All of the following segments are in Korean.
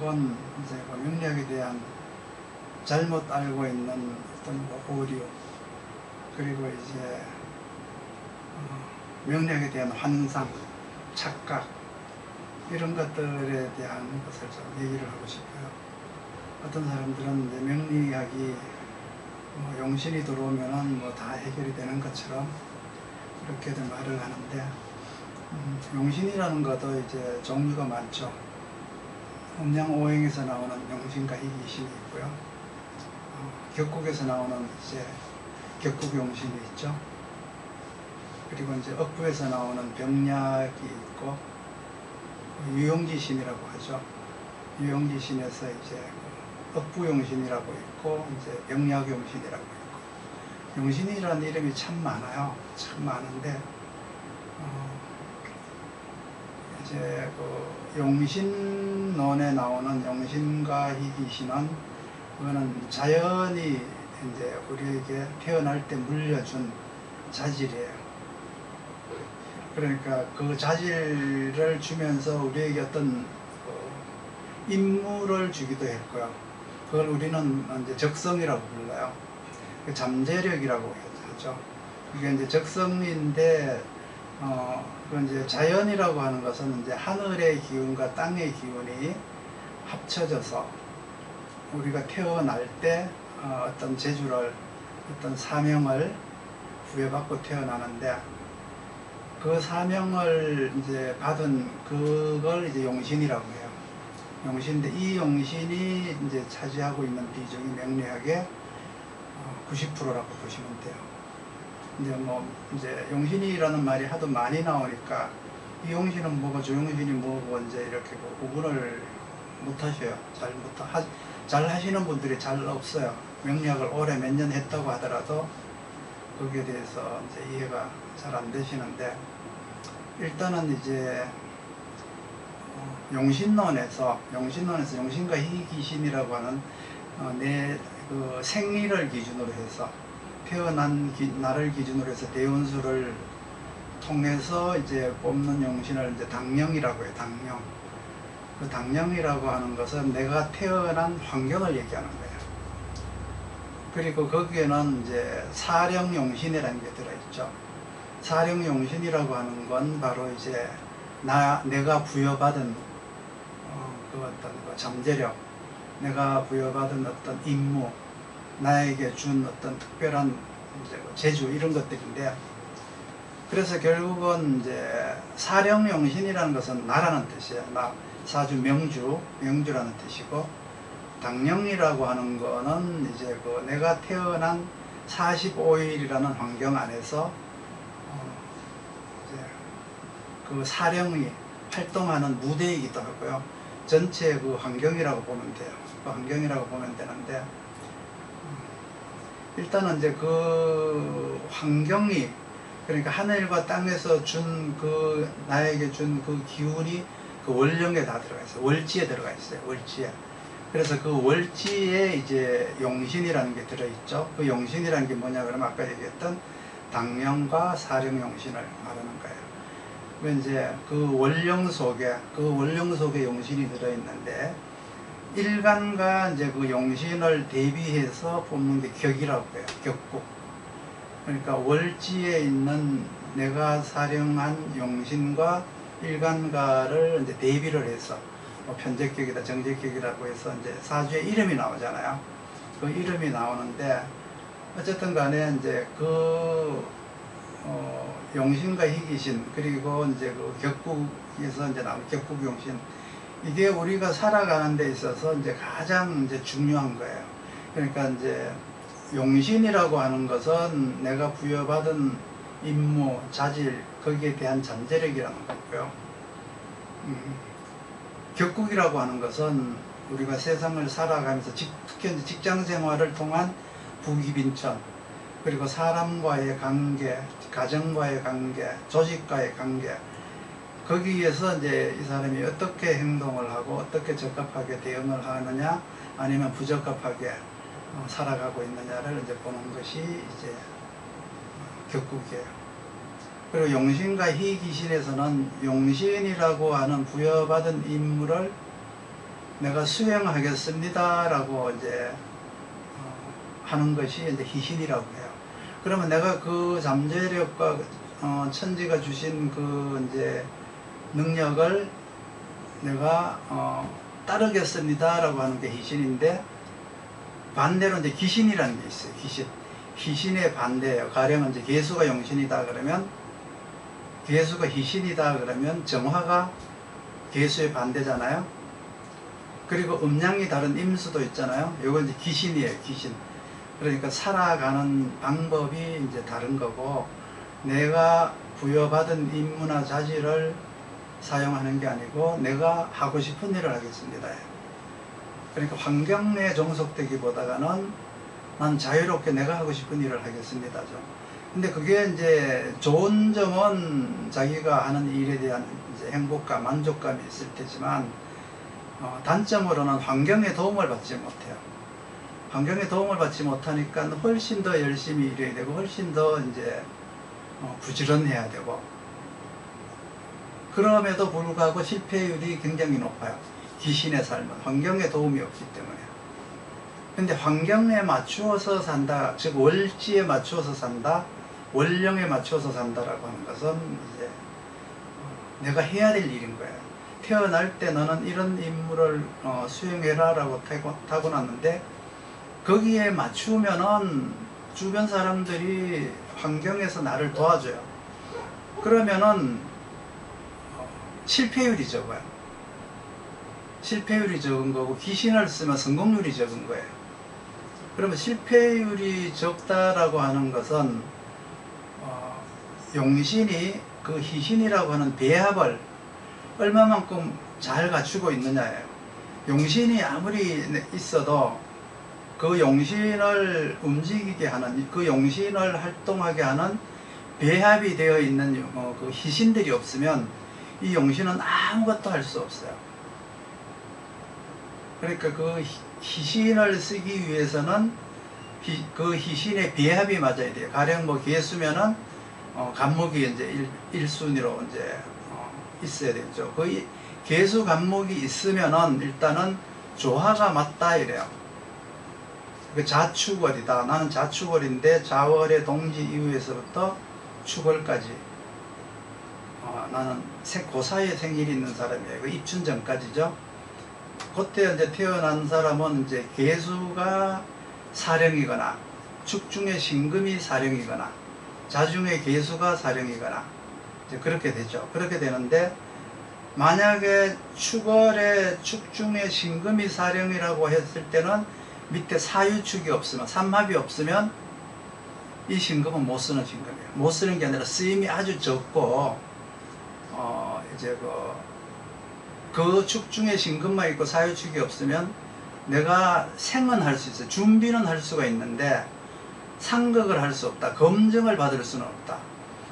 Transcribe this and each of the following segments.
결국은 이제 그 명리학에 대한 잘못 알고 있는 어떤 오류, 그리고 이제 명리학에 대한 환상, 착각, 이런 것들에 대한 것을 좀 얘기를 하고 싶어요. 어떤 사람들은 이제 명리학이 용신이 들어오면은 뭐 다 해결이 되는 것처럼 그렇게들 말을 하는데, 용신이라는 것도 이제 종류가 많죠. 음양오행에서 나오는 용신과 희귀신이 있고요. 격국에서 나오는 이제 격국용신이 있죠. 그리고 이제 억부에서 나오는 병약이 있고, 유용지신이라고 하죠. 유용지신에서 이제 억부용신이라고 있고, 이제 병약용신이라고 있고, 용신이라는 이름이 참 많아요. 참 많은데, 이제 그 용신론에 나오는 용신과 희귀신은 그거는 자연이 이제 우리에게 태어날 때 물려준 자질이에요. 그러니까 그 자질을 주면서 우리에게 어떤 임무를 주기도 했고요. 그걸 우리는 이제 적성이라고 불러요. 잠재력이라고 하죠. 이게 이제 적성인데, 그 이제 자연이라고 하는 것은 이제 하늘의 기운과 땅의 기운이 합쳐져서 우리가 태어날 때 어떤 재주를, 어떤 사명을 부여받고 태어나는데, 그 사명을 이제 받은 그걸 이제 용신이라고 해요. 용신인데, 이 용신이 이제 차지하고 있는 비중이 명리학의 90%라고 보시면 돼요. 이제 뭐 이제 용신이라는 말이 하도 많이 나오니까 이 용신은 뭐고 저 용신이 뭐고 이제 이렇게 구분을 못 하셔요. 잘 하시는 분들이 잘 없어요. 명리학을 오래 몇 년 했다고 하더라도 거기에 대해서 이제 이해가 잘 안 되시는데, 일단은 이제 용신론에서 용신과 희귀신이라고 하는 내 그 생리를 기준으로 해서, 태어난 날을 기준으로 해서 대운수를 통해서 이제 뽑는 용신을 이제 당령이라고 해요. 당령. 그 당령이라고 하는 것은 내가 태어난 환경을 얘기하는 거예요. 그리고 거기에는 이제 사령용신이라는 게 들어있죠. 사령용신이라고 하는 건 바로 이제 내가 부여받은 그 어떤 그 잠재력, 내가 부여받은 어떤 임무, 나에게 준 어떤 특별한 이제 재주, 이런 것들인데, 그래서 결국은 이제 사령용신이라는 것은 나라는 뜻이에요. 나, 사주, 명주라는 뜻이고, 당령이라고 하는 거는 이제 그 내가 태어난 45일이라는 환경 안에서 이제 그 사령이 활동하는 무대이기도 하고요. 전체 그 환경이라고 보면 돼요. 그 환경이라고 보면 되는데, 일단은 이제 그 환경이, 그러니까 하늘과 땅에서 준 그 나에게 준 그 기운이 그 월령에 다 들어가 있어요. 월지에 들어가 있어요. 월지에. 그래서 그 월지에 이제 용신이라는 게 들어있죠. 그 용신이라는 게 뭐냐 그러면 아까 얘기했던 당령과 사령용신을 말하는 거예요. 그 이제 그 월령 속에 용신이 들어있는데, 일간과 이제 그 용신을 대비해서 뽑는 게 격이라고 해요. 격국. 그러니까 월지에 있는 내가 사령한 용신과 일간과를 이제 대비를 해서, 뭐 편제격이다, 정제격이라고 해서 이제 사주에 이름이 나오잖아요. 그 이름이 나오는데, 어쨌든 간에 이제 그 용신과 희귀신, 그리고 이제 그 격국에서 이제 나온 격국용신, 이게 우리가 살아가는 데 있어서 이제 가장 이제 중요한 거예요. 그러니까 이제 용신이라고 하는 것은 내가 부여받은 임무, 자질, 거기에 대한 잠재력이라는 거고요. 격국이라고 하는 것은 우리가 세상을 살아가면서 특히 이제 직장 생활을 통한 부귀빈천, 그리고 사람과의 관계, 가정과의 관계, 조직과의 관계, 거기에서 이제 이 사람이 어떻게 행동을 하고 어떻게 적합하게 대응을 하느냐, 아니면 부적합하게 살아가고 있느냐를 이제 보는 것이 이제 격국이에요. 그리고 용신과 희귀신에서는 용신이라고 하는 부여받은 임무를 내가 수행하겠습니다라고 이제 하는 것이 이제 희신이라고 해요. 그러면 내가 그 잠재력과 천지가 주신 그 이제 능력을 내가 따르겠습니다라고 하는 게 희신인데, 반대로 이제 기신이라는 게 있어요. 희신의 반대예요. 가령 이제 개수가 용신이다 그러면, 개수가 희신이다 그러면 정화가 개수의 반대잖아요. 그리고 음양이 다른 임수도 있잖아요. 이건 이제 기신이에요. 기신. 그러니까 살아가는 방법이 이제 다른 거고, 내가 부여받은 임무나 자질을 사용하는 게 아니고 내가 하고 싶은 일을 하겠습니다. 그러니까 환경에 종속되기보다는 난 자유롭게 내가 하고 싶은 일을 하겠습니다죠. 근데 그게 이제 좋은 점은 자기가 하는 일에 대한 이제 행복감, 만족감이 있을 테지만, 단점으로는 환경에 도움을 받지 못해요. 환경에 도움을 받지 못하니까 훨씬 더 열심히 일해야 되고, 훨씬 더 이제 부지런해야 되고, 그럼에도 불구하고 실패율이 굉장히 높아요. 귀신의 삶은 환경에 도움이 없기 때문에. 근데 환경에 맞추어서 산다, 즉 월지에 맞추어서 산다, 월령에 맞추어서 산다라고 하는 것은 이제 내가 해야 될 일인 거예요. 태어날 때 너는 이런 임무를 수행해라 라고 타고났는데, 거기에 맞추면은 주변 사람들이 환경에서 나를 도와줘요. 그러면은 실패율이 적어요. 실패율이 적은 거고, 귀신을 쓰면 성공률이 적은 거예요. 그러면 실패율이 적다라고 하는 것은 용신이 그 희신이라고 하는 배합을 얼마만큼 잘 갖추고 있느냐예요. 용신이 아무리 있어도 그 용신을 움직이게 하는, 그 용신을 활동하게 하는 배합이 되어 있는 그 희신들이 없으면 이 용신은 아무것도 할 수 없어요. 그러니까 그 희신을 쓰기 위해서는 그 희신의 배합이 맞아야 돼요. 가령 뭐 개수면은 간목이 이제 1순위로 이제 있어야 되죠. 그 개수 간목이 있으면은 일단은 조화가 맞다 이래요. 그 자축월이다. 나는 자축월인데 자월의 동지 이후에서부터 축월까지 나는 그 사이에 생일이 있는 사람이에요. 그 입춘 전까지죠. 그때 이제 태어난 사람은 이제 개수가 사령이거나 축중의 신금이 사령이거나 자중의 개수가 사령이거나 이제 그렇게 되죠. 그렇게 되는데, 만약에 축월에 축중의 신금이 사령이라고 했을 때는 밑에 사유축이 없으면, 삼합이 없으면 이 신금은 못 쓰는 신금이에요. 못 쓰는 게 아니라 쓰임이 아주 적고, 이제 그 축중에 신금만 있고 사유축이 없으면 내가 생은 할 수 있어요. 준비는 할 수가 있는데 상극을 할 수 없다. 검증을 받을 수는 없다.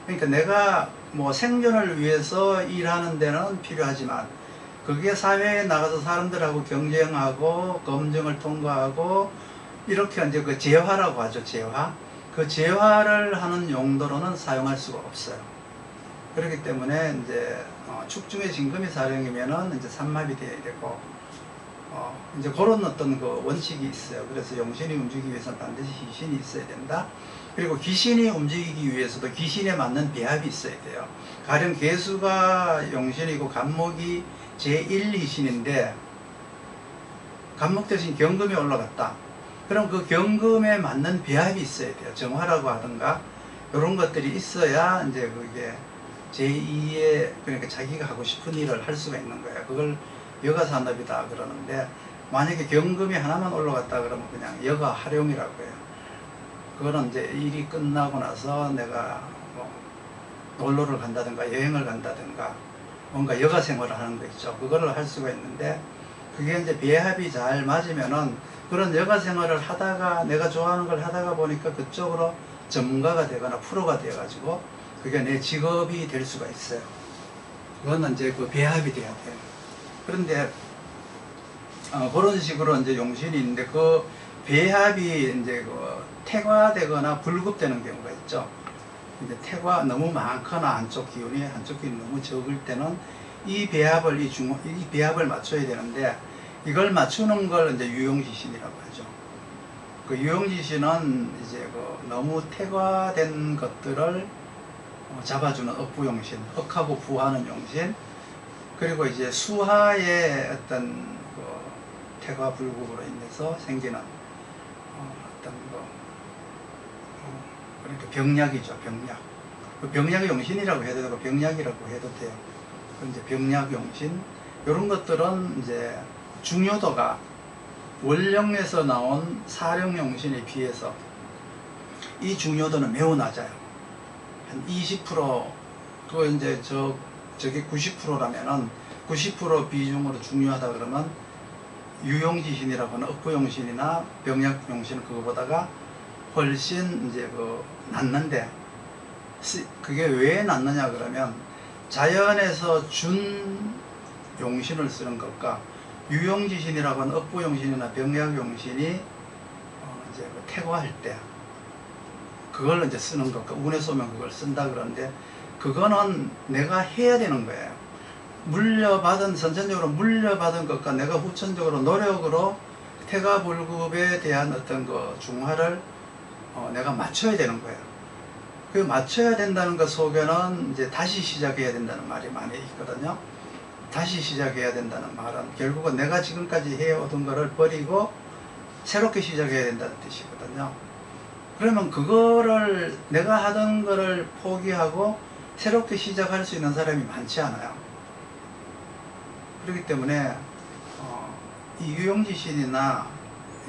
그러니까 내가 뭐 생존을 위해서 일하는 데는 필요하지만, 그게 사회에 나가서 사람들하고 경쟁하고 검증을 통과하고 이렇게 이제 그 재화라고 하죠. 재화. 그 재화를 하는 용도로는 사용할 수가 없어요. 그렇기 때문에 이제 축중의 신금이 사령이면은 이제 삼합이 되어야 되고, 이제 그런 어떤 그 원칙이 있어요. 그래서 용신이 움직이기 위해서는 반드시 희신이 있어야 된다. 그리고 귀신이 움직이기 위해서도 귀신에 맞는 배합이 있어야 돼요. 가령 개수가 용신이고 간목이 제1희신인데 간목 대신 경금이 올라갔다. 그럼 그 경금에 맞는 배합이 있어야 돼요. 정화라고 하든가 이런 것들이 있어야 이제 그게 제2의, 그러니까 자기가 하고 싶은 일을 할 수가 있는 거예요. 그걸 여가산업이다 그러는데, 만약에 경금이 하나만 올라갔다 그러면 그냥 여가활용이라고 해요. 그거는 이제 일이 끝나고 나서 내가 뭐 놀러를 간다든가 여행을 간다든가 뭔가 여가 생활을 하는 거 있죠. 그거를 할 수가 있는데, 그게 이제 배합이 잘 맞으면은 그런 여가 생활을 하다가 내가 좋아하는 걸 하다가 보니까 그쪽으로 전문가가 되거나 프로가 되어가지고 그게 내 직업이 될 수가 있어요. 그거는 이제 그 배합이 돼야 돼요. 그런데 그런 식으로 이제 용신이 있는데, 그 배합이 이제 그 태과되거나 불급되는 경우가 있죠. 이제 태과 너무 많거나 한쪽 기운이 너무 적을 때는 이 배합을 맞춰야 되는데, 이걸 맞추는 걸 이제 유용지신이라고 하죠. 그 유용지신은 이제 그 너무 태과된 것들을 잡아주는 억부용신, 억하고 부하는 용신, 그리고 이제 수하의 어떤 그 태과불급으로 인해서 생기는 어떤 거 그러니까 병약이죠. 병약. 그 병약의 용신이라고 해도 되고 병약이라고 해도 돼요. 이제 병약 용신 이런 것들은 이제 중요도가 원령에서 나온 사령 용신에 비해서 이 중요도는 매우 낮아요. 한 20%, 그 이제 저게 90%라면은 90% 비중으로 중요하다 그러면 유용지신이라고 하는 억부용신이나 병약용신은 그거보다가 훨씬 이제 그 낮는데, 그게 왜 낮느냐 그러면 자연에서 준 용신을 쓰는 것과 유용지신이라고 하는 억부용신이나 병약용신이 이제 그 태거할 때 그걸 이제 쓰는 것과 운에서 오면 그걸 쓴다 그러는데, 그거는 내가 해야 되는 거예요. 물려받은, 선천적으로 물려받은 것과 내가 후천적으로 노력으로 태가불급에 대한 어떤 그 중화를 내가 맞춰야 되는 거예요. 그 맞춰야 된다는 것 속에는 이제 다시 시작해야 된다는 말이 많이 있거든요. 다시 시작해야 된다는 말은 결국은 내가 지금까지 해오던 거를 버리고 새롭게 시작해야 된다는 뜻이거든요. 그러면 그거를 내가 하던 거를 포기하고 새롭게 시작할 수 있는 사람이 많지 않아요. 그렇기 때문에 이 유용지신이나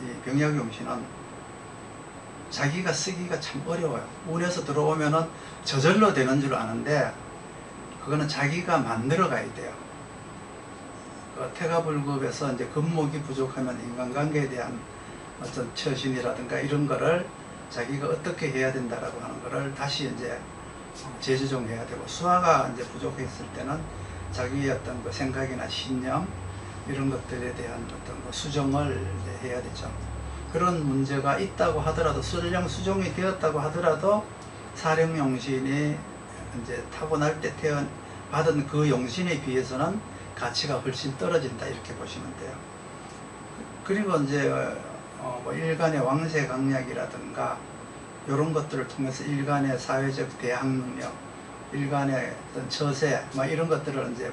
이 병약용신은 자기가 쓰기가 참 어려워요. 운에서 들어오면은 저절로 되는 줄 아는데 그거는 자기가 만들어 가야 돼요. 그 태가불급에서 이제 금목이 부족하면 인간관계에 대한 어떤 처신이라든가 이런 거를 자기가 어떻게 해야 된다라고 하는 거를 다시 이제 재조정해야 되고, 수화가 이제 부족했을 때는 자기의 어떤 그 생각이나 신념 이런 것들에 대한 어떤 그 수정을 이제 해야 되죠. 그런 문제가 있다고 하더라도, 설령 수정이 되었다고 하더라도 사령용신이 이제 타고날 때 받은 그 용신에 비해서는 가치가 훨씬 떨어진다, 이렇게 보시면 돼요. 그리고 이제 뭐 일간의 왕세강약이라든가 이런 것들을 통해서 일간의 사회적 대항 능력, 일간의 어떤 처세, 뭐 이런 것들을 이제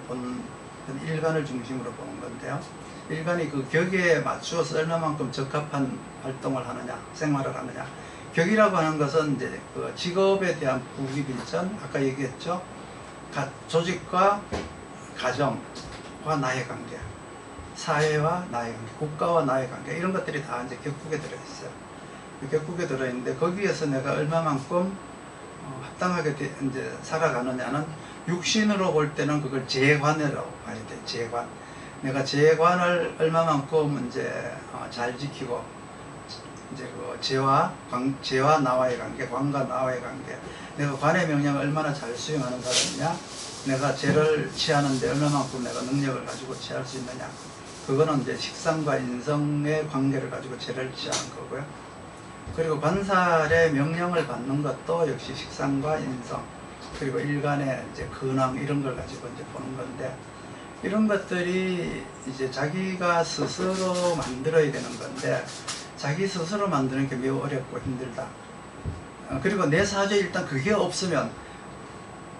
일간을 중심으로 보는 건데요. 일간이 그 격에 맞추어서 얼마만큼 적합한 활동을 하느냐, 생활을 하느냐. 격이라고 하는 것은 이제 그 직업에 대한 부귀bil전, 아까 얘기했죠. 조직과 가정과 나의 관계, 사회와 나의 관계, 국가와 나의 관계, 이런 것들이 다 이제 격국에 들어있어요. 격국에 들어있는데 거기에서 내가 얼마만큼 합당하게 이제 살아가느냐는 육신으로 볼 때는 그걸 재관이라고 봐야 돼. 재관. 내가 재관을 얼마만큼 이제 잘 지키고, 이제 그 재와 나와의 관계, 관과 나와의 관계, 내가 관의 명령을 얼마나 잘 수행하는 사람이냐, 내가 죄를 취하는데 얼마만큼 내가 능력을 가지고 취할 수 있느냐, 그거는 이제 식상과 인성의 관계를 가지고 죄를 취하는 거고요. 그리고 관살의 명령을 받는 것도 역시 식상과 인성, 그리고 일간의 이제 근황 이런 걸 가지고 이제 보는 건데, 이런 것들이 이제 자기가 스스로 만들어야 되는 건데 자기 스스로 만드는 게 매우 어렵고 힘들다. 그리고 내 사주에 일단 그게 없으면,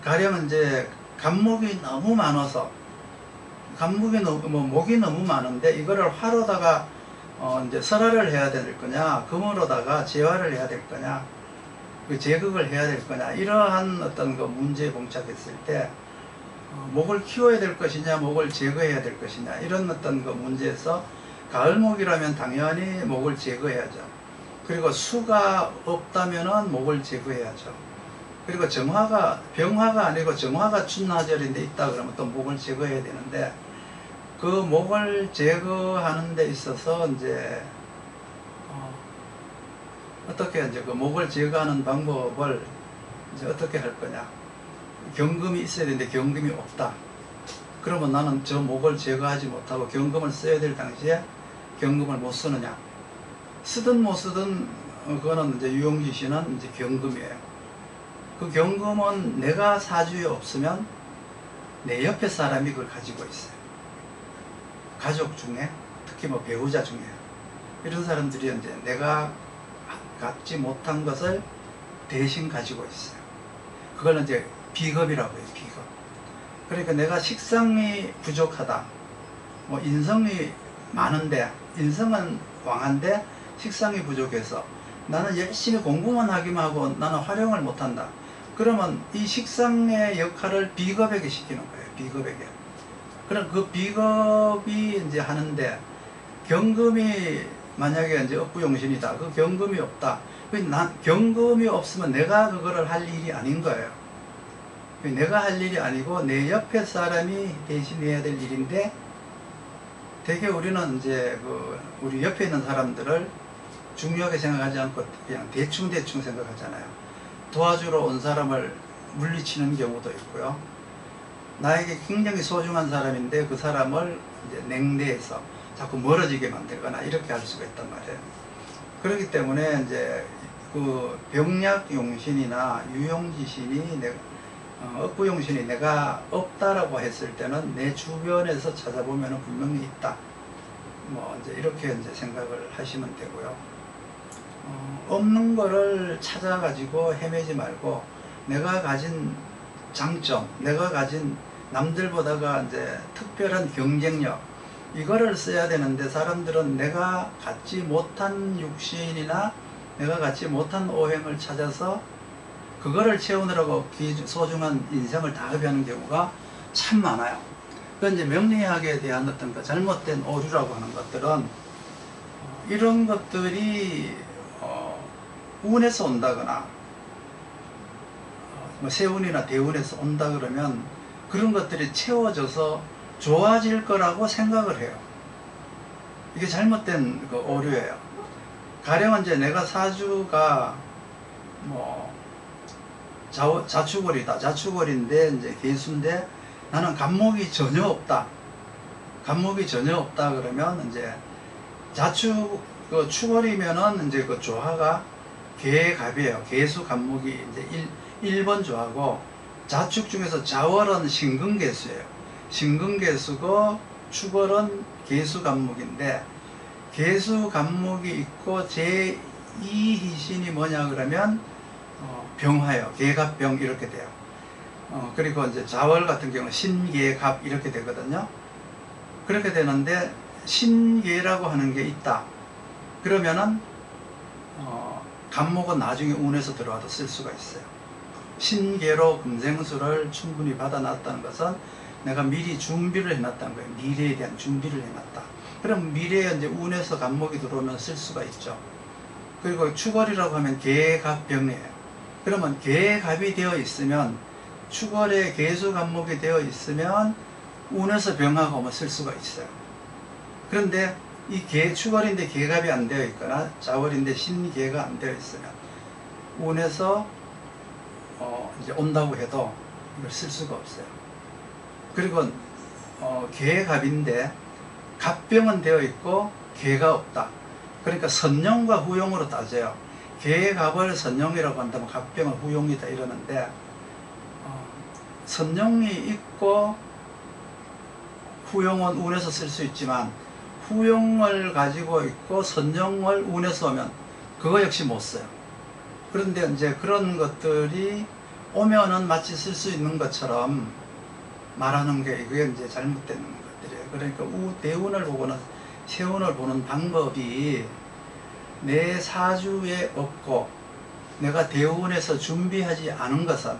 가령 이제 간목이 너무 많아서, 목이 너무 많은데 이거를 화로다가 이제 설화를 해야 될 거냐, 금으로다가 재화를 해야 될 거냐, 그 제극을 해야 될 거냐, 이러한 어떤 그 문제에 봉착했을 때 목을 키워야 될 것이냐, 목을 제거해야 될 것이냐, 이런 어떤 그 문제에서 가을목이라면 당연히 목을 제거해야죠. 그리고 수가 없다면은 목을 제거해야죠. 그리고 병화가 아니고 정화가 춘하절인데 있다 그러면 또 목을 제거해야 되는데, 그 목을 제거하는 데 있어서 이제 어떻게 이제 그 목을 제거하는 방법을 이제 어떻게 할 거냐. 경금이 있어야 되는데 경금이 없다. 그러면 나는 저 목을 제거하지 못하고 경금을 써야 될 당시에 경금을 못 쓰느냐. 쓰든 못 쓰든 그거는 이제 유용지신은 이제 경금이에요. 그 경금은 내가 사주에 없으면 내 옆에 사람이 그걸 가지고 있어요. 가족 중에 특히 뭐 배우자 중에 이런 사람들이 이제 내가 갖지 못한 것을 대신 가지고 있어요. 그걸 이제 비겁이라고 해요. 비겁. 그러니까 내가 식상이 부족하다, 뭐 인성이 많은데, 인성은 왕한데 식상이 부족해서 나는 열심히 공부만 하기만 하고 나는 활용을 못한다. 그러면 이 식상의 역할을 비겁에게 시키는 거예요. 비겁에게. 그럼 그 비겁이 이제 하는데, 경금이 만약에 이제 업부용신이다. 그 경금이 없다. 경금이 없으면 내가 그거를 할 일이 아닌 거예요. 내가 할 일이 아니고 내 옆에 사람이 대신해야 될 일인데, 되게 우리는 이제 우리 옆에 있는 사람들을 중요하게 생각하지 않고 그냥 대충 생각하잖아요. 도와주러 온 사람을 물리치는 경우도 있고요. 나에게 굉장히 소중한 사람인데 그 사람을 이제 냉대해서 자꾸 멀어지게 만들거나 이렇게 할 수가 있단 말이에요. 그렇기 때문에 이제 그 병약용신이나 유용지신이 업부용신이 내가 없다라고 했을 때는 내 주변에서 찾아보면 분명히 있다. 뭐 이제 이렇게 이제 생각을 하시면 되고요. 없는 거를 찾아가지고 헤매지 말고 내가 가진 장점, 내가 가진 남들보다가 이제 특별한 경쟁력, 이거를 써야 되는데, 사람들은 내가 갖지 못한 육신이나 내가 갖지 못한 오행을 찾아서 그거를 채우느라고 소중한 인생을 다 흡입하는 경우가 참 많아요. 그 이제 명리학에 대한 어떤 그 잘못된 오류라고 하는 것들은 이런 것들이 운에서 온다거나 뭐 세운이나 대운에서 온다 그러면 그런 것들이 채워져서 좋아질 거라고 생각을 해요. 이게 잘못된 그 오류예요. 가령 이제 내가 사주가 뭐 자축월이다. 자축월인데 이제 개수인데 나는 간목이 전혀 없다. 간목이 전혀 없다 그러면 이제 축월이면은 이제 그 조화가 개갑이에요. 개수 간목이 이제 1번 조화고, 자축 중에서 자월은 신금개수예요. 신금개수고 축월은 개수 간목인데, 개수 간목이 있고 제2희신이 뭐냐 그러면 병화예요. 개갑병 이렇게 돼요. 그리고 이제 자월 같은 경우는 신개갑 이렇게 되거든요. 그렇게 되는데 신개라고 하는 게 있다. 그러면은 간목은 나중에 운에서 들어와도 쓸 수가 있어요. 신개로 금생수를 충분히 받아놨다는 것은 내가 미리 준비를 해놨다는 거예요. 미래에 대한 준비를 해놨다. 그럼 미래에 이제 운에서 간목이 들어오면 쓸 수가 있죠. 그리고 축월이라고 하면 개갑병이에요. 그러면 개갑이 되어 있으면, 축월에 개수 간목이 되어 있으면 운에서 병하고 오면 쓸 수가 있어요. 그런데 이 축월인데 개갑이 안 되어 있거나 자월인데 신개가 안 되어 있으면 운에서 이제 온다고 해도 이걸 쓸 수가 없어요. 그리고 개갑인데 갑병은 되어 있고 개가 없다. 그러니까 선용과 후용으로 따져요. 개갑을 선용이라고 한다면 갑병은 후용이다 이러는데, 선용이 있고 후용은 운에서 쓸 수 있지만 후용을 가지고 있고 선용을 운에서 오면 그거 역시 못 써요. 그런데 이제 그런 것들이 오면은 마치 쓸 수 있는 것처럼 말하는 게, 이게 이제 잘못된 것들이에요. 그러니까 대운을 보거나 세운을 보는 방법이 내 사주에 없고 내가 대운에서 준비하지 않은 것은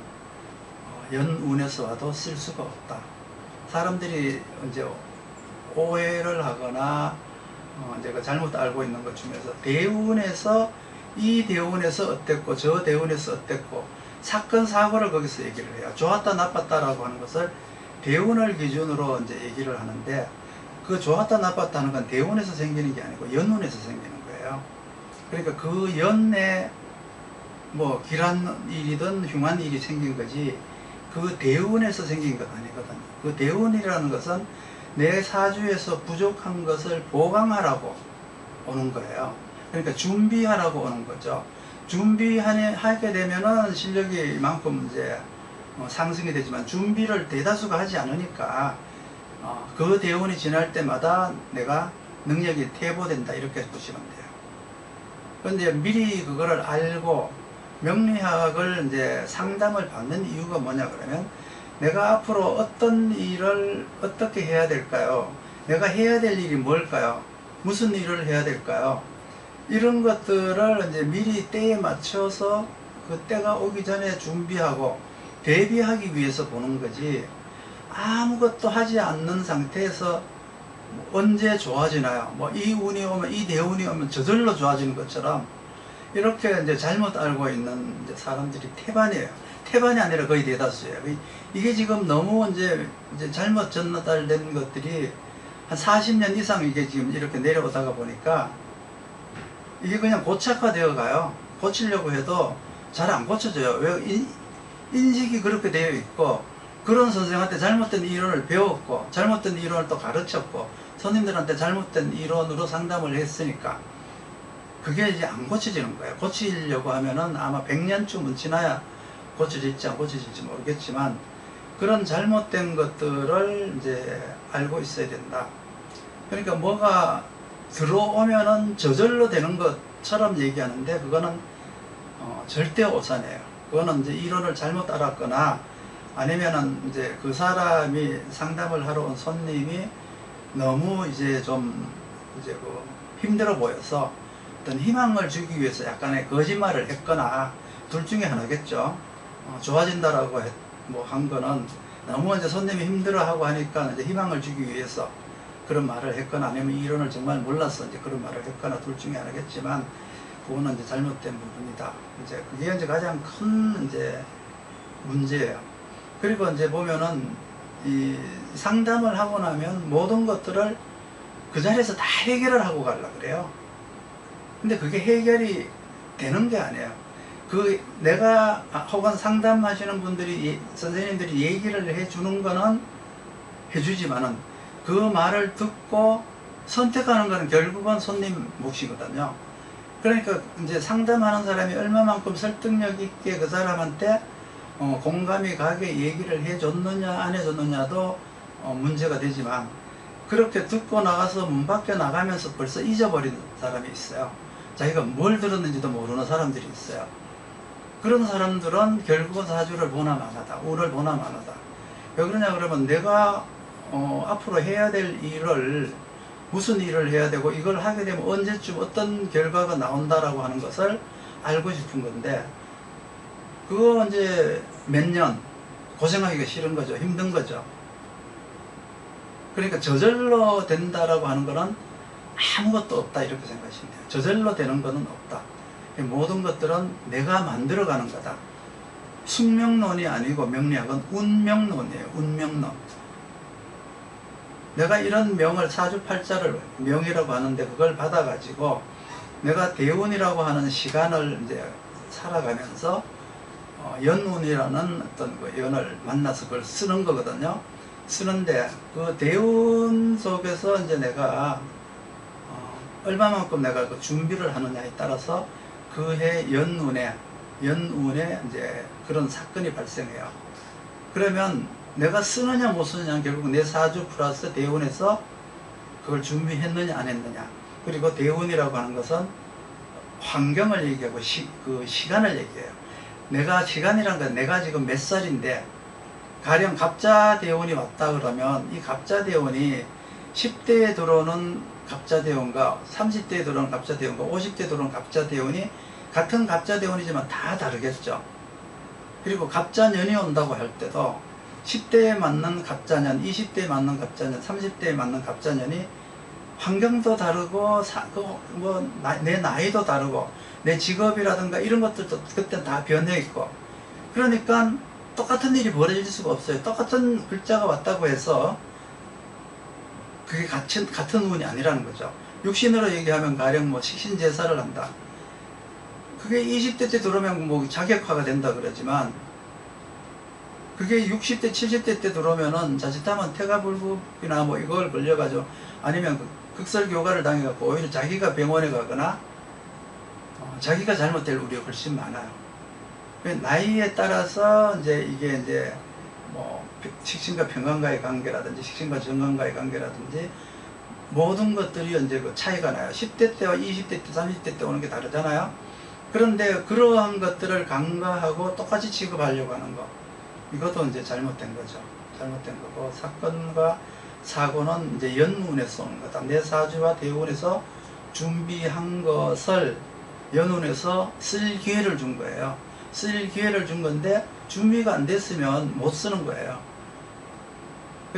연운에서 와도 쓸 수가 없다. 사람들이 이제 오해를 하거나 이제 그 잘못 알고 있는 것 중에서 대운에서 이 대운에서 어땠고 저 대운에서 어땠고 사건 사고를 거기서 얘기를 해요. 좋았다 나빴다라고 하는 것을 대운을 기준으로 이제 얘기를 하는데, 그 좋았다 나빴다 하는 건 대운에서 생기는 게 아니고 연운에서 생기는 거예요. 그러니까 그 연에 뭐 길한 일이든 흉한 일이 생긴 거지 그 대운에서 생긴 것 아니거든요. 그 대운이라는 것은 내 사주에서 부족한 것을 보강하라고 오는 거예요. 그러니까 준비하라고 오는 거죠. 준비하게 되면은 실력이 이만큼 이제 상승이 되지만, 준비를 대다수가 하지 않으니까 그 대운이 지날 때마다 내가 능력이 퇴보된다 이렇게 보시면 돼요. 그런데 미리 그거를 알고 명리학을 이제 상담을 받는 이유가 뭐냐 그러면 내가 앞으로 어떤 일을 어떻게 해야 될까요? 내가 해야 될 일이 뭘까요? 무슨 일을 해야 될까요? 이런 것들을 이제 미리 때에 맞춰서 그 때가 오기 전에 준비하고 대비하기 위해서 보는 거지, 아무것도 하지 않는 상태에서 언제 좋아지나요? 뭐 이 운이 오면, 이 대운이 오면 저절로 좋아지는 것처럼 이렇게 이제 잘못 알고 있는 이제 사람들이 태반이에요. 태반이 아니라 거의 대다수예요. 이게 지금 너무 이제 잘못 전달된 것들이 한 40년 이상 이게 지금 이렇게 내려오다가 보니까 이게 그냥 고착화되어 가요. 고치려고 해도 잘 안 고쳐져요. 왜? 인식이 그렇게 되어 있고, 그런 선생한테 잘못된 이론을 배웠고, 잘못된 이론을 또 가르쳤고, 손님들한테 잘못된 이론으로 상담을 했으니까 그게 이제 안 고쳐지는 거예요. 고치려고 하면은 아마 100년쯤은 지나야 고쳐질지 안 고쳐질지 모르겠지만, 그런 잘못된 것들을 이제 알고 있어야 된다. 그러니까 뭐가 들어오면은 저절로 되는 것처럼 얘기하는데, 그거는 절대 오산이에요. 그거는 이제 이론을 잘못 알았거나, 아니면은 이제 그 사람이 상담을 하러 온 손님이 너무 이제 좀 이제 그 힘들어 보여서 어떤 희망을 주기 위해서 약간의 거짓말을 했거나, 둘 중에 하나겠죠. 좋아진다라고 뭐 한 거는 너무 이제 손님이 힘들어하고 하니까 이제 희망을 주기 위해서 그런 말을 했거나, 아니면 이론을 정말 몰라서 이제 그런 말을 했거나, 둘 중에 하나겠지만 그거는 이제 잘못된 부분이다. 이제 그게 이제 가장 큰 이제 문제예요. 그리고 이제 보면은 이 상담을 하고 나면 모든 것들을 그 자리에서 다 해결을 하고 가려고 그래요. 근데 그게 해결이 되는 게 아니에요. 그 내가 혹은 상담하시는 분들이 선생님들이 얘기를 해주는 거는 해주지만은 그 말을 듣고 선택하는 거는 결국은 손님 몫이거든요. 그러니까 이제 상담하는 사람이 얼마만큼 설득력 있게 그 사람한테 공감이 가게 얘기를 해줬느냐 안 해줬느냐도 문제가 되지만, 그렇게 듣고 나가서 문 밖에 나가면서 벌써 잊어버린 사람이 있어요. 자기가 뭘 들었는지도 모르는 사람들이 있어요. 그런 사람들은 결국은 사주를 보나 마나다, 운을 보나 마나다. 왜 그러냐 그러면 내가 앞으로 해야 될 일을, 무슨 일을 해야 되고 이걸 하게 되면 언제쯤 어떤 결과가 나온다라고 하는 것을 알고 싶은 건데, 그거 이제 몇 년 고생하기가 싫은 거죠. 힘든 거죠. 그러니까 저절로 된다라고 하는 거는 아무것도 없다 이렇게 생각하시면 돼요. 저절로 되는 거는 없다. 모든 것들은 내가 만들어가는 거다. 숙명론이 아니고 명리학은 운명론이에요. 운명론. 내가 이런 명을, 사주팔자를 명이라고 하는데 그걸 받아가지고 내가 대운이라고 하는 시간을 이제 살아가면서 연운이라는 어떤 그 연을 만나서 그걸 쓰는 거거든요. 쓰는데 그 대운 속에서 이제 내가 얼마만큼 내가 그 준비를 하느냐에 따라서 그 해 연운에 이제 그런 사건이 발생해요. 그러면 내가 쓰느냐 못 쓰느냐는 결국 내 사주 플러스 대운에서 그걸 준비했느냐 안 했느냐. 그리고 대운이라고 하는 것은 환경을 얘기하고 그 시간을 얘기해요. 내가 시간이란 건 내가 지금 몇 살인데, 가령 갑자 대운이 왔다 그러면 이 갑자 대운이 10대에 들어오는 갑자 대운과 30대에 들어오는 갑자 대운과 50대에 들어오는 갑자 대운이 같은 갑자 대운이지만 다 다르겠죠. 그리고 갑자년이 온다고 할 때도 10대에 맞는 갑자년, 20대에 맞는 갑자년, 30대에 맞는 갑자년이 환경도 다르고 내 나이도 다르고 내 직업이라든가 이런 것들도 그때 다 변해 있고, 그러니까 똑같은 일이 벌어질 수가 없어요. 똑같은 글자가 왔다고 해서 그게 같은 운이 아니라는 거죠. 육신으로 얘기하면 가령 뭐 식신제사를 한다. 그게 20대 때 들어오면 뭐 자격화가 된다 그러지만, 그게 60대, 70대 때 들어오면은 자칫하면 태가불급이나 뭐 이걸 걸려가지고, 아니면 극설교가를 당해갖고 오히려 자기가 병원에 가거나 자기가 잘못될 우려가 훨씬 많아요. 나이에 따라서 이제 이게 이제 뭐 식신과 평간과의 관계라든지 식신과 정관과의 관계라든지 모든 것들이 이제 그 차이가 나요. 10대 때와 20대 때, 30대 때 오는 게 다르잖아요. 그런데 그러한 것들을 간과하고 똑같이 취급하려고 하는 거, 이것도 이제 잘못된 거죠. 잘못된 거고, 사건과 사고는 이제 연운에서 오는 거다. 내 사주와 대운에서 준비한 것을 연운에서 쓸 기회를 준 거예요. 쓸 기회를 준 건데 준비가 안 됐으면 못 쓰는 거예요.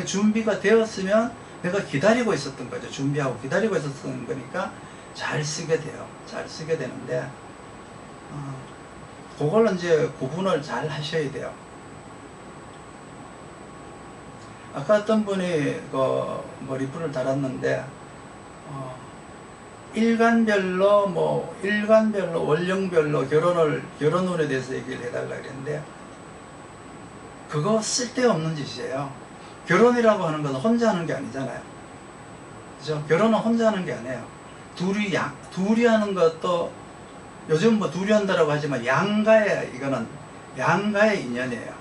준비가 되었으면 내가 기다리고 있었던 거죠. 준비하고 기다리고 있었던 거니까 잘 쓰게 돼요. 잘 쓰게 되는데 그걸 이제 구분을 잘 하셔야 돼요. 아까 어떤 분이 뭐 리플을 달았는데 일간별로 원령별로 결혼운에 대해서 얘기를 해달라 그랬는데 그거 쓸데없는 짓이에요. 결혼이라고 하는 것은 혼자 하는 게 아니잖아요. 그죠? 결혼은 혼자 하는 게 아니에요. 둘이 하는 것도 요즘 뭐 둘이 한다라고 하지만 이거는 양가의 인연이에요.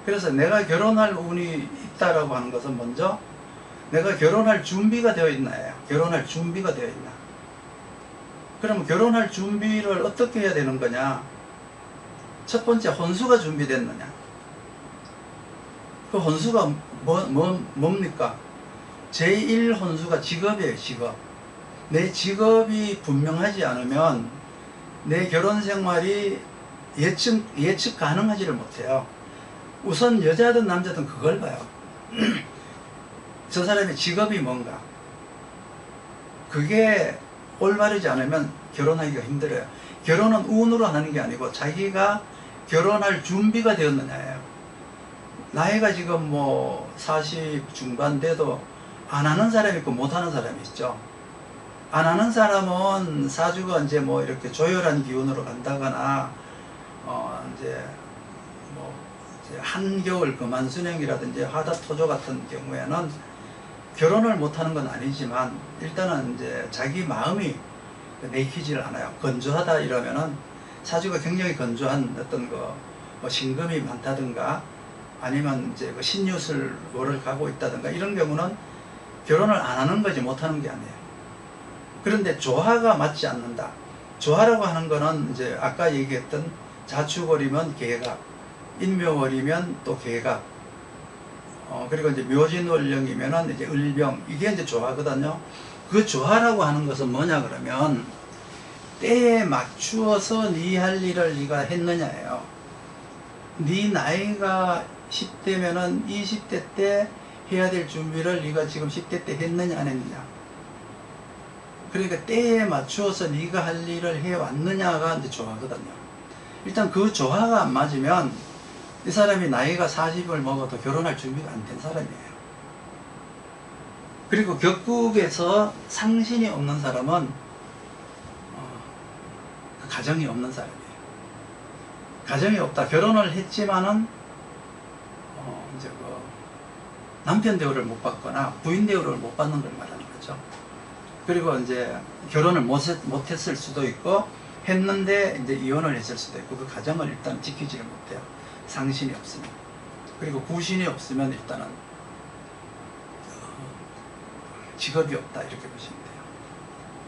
그래서 내가 결혼할 운이 있다라고 하는 것은 먼저 내가 결혼할 준비가 되어 있나요? 결혼할 준비가 되어 있나? 그러면 결혼할 준비를 어떻게 해야 되는 거냐? 첫 번째, 혼수가 준비됐느냐? 그 혼수가 뭡니까? 제1혼수가 직업이에요, 직업. 내 직업이 분명하지 않으면 내 결혼 생활이 예측 가능하지를 못해요. 우선 여자든 남자든 그걸 봐요. 저 사람의 직업이 뭔가. 그게 올바르지 않으면 결혼하기가 힘들어요. 결혼은 운으로 하는 게 아니고 자기가 결혼할 준비가 되었느냐예요. 나이가 지금 뭐 40 중반 돼도 안 하는 사람이 있고 못 하는 사람이 있죠. 안 하는 사람은 사주가 이제 뭐 이렇게 조열한 기운으로 간다거나 이제 뭐 이제 한겨울 금한순행이라든지 화다토조 같은 경우에는 결혼을 못 하는 건 아니지만 일단은 이제 자기 마음이 내키지를 않아요. 건조하다 이러면은 사주가 굉장히 건조한 어떤 뭐 신금이 많다든가 아니면 이제 그 신유술로를 가고 있다든가 이런 경우는 결혼을 안 하는 거지 못 하는 게 아니에요. 그런데 조화가 맞지 않는다. 조화라고 하는 거는 이제 아까 얘기했던 자축월이면 계각, 인묘월이면 또 계각, 그리고 이제 묘진월령이면은 이제 을병, 이게 이제 조화거든요. 그 조화라고 하는 것은 뭐냐 그러면 때에 맞추어서 네 할 일을 네가 했느냐예요. 네 나이가 10대면은 20대 때 해야 될 준비를 네가 지금 10대 때 했느냐 안 했느냐. 그러니까 때에 맞추어서 네가 할 일을 해왔느냐가 이제 조화거든요. 일단 그 조화가 안 맞으면 이 사람이 나이가 40을 먹어도 결혼할 준비가 안 된 사람이에요. 그리고 격국에서 상신이 없는 사람은 가정이 없는 사람이에요. 가정이 없다. 결혼을 했지만은 이제 그 남편 대우를 못 받거나 부인 대우를 못 받는 걸 말하는 거죠. 그리고 이제 결혼을 못했을 수도 있고 했는데 이제 이혼을 했을 수도 있고 그 가정을 일단 지키지를 못해요. 상신이 없으면. 그리고 구신이 없으면 일단은 직업이 없다 이렇게 보시면 돼요.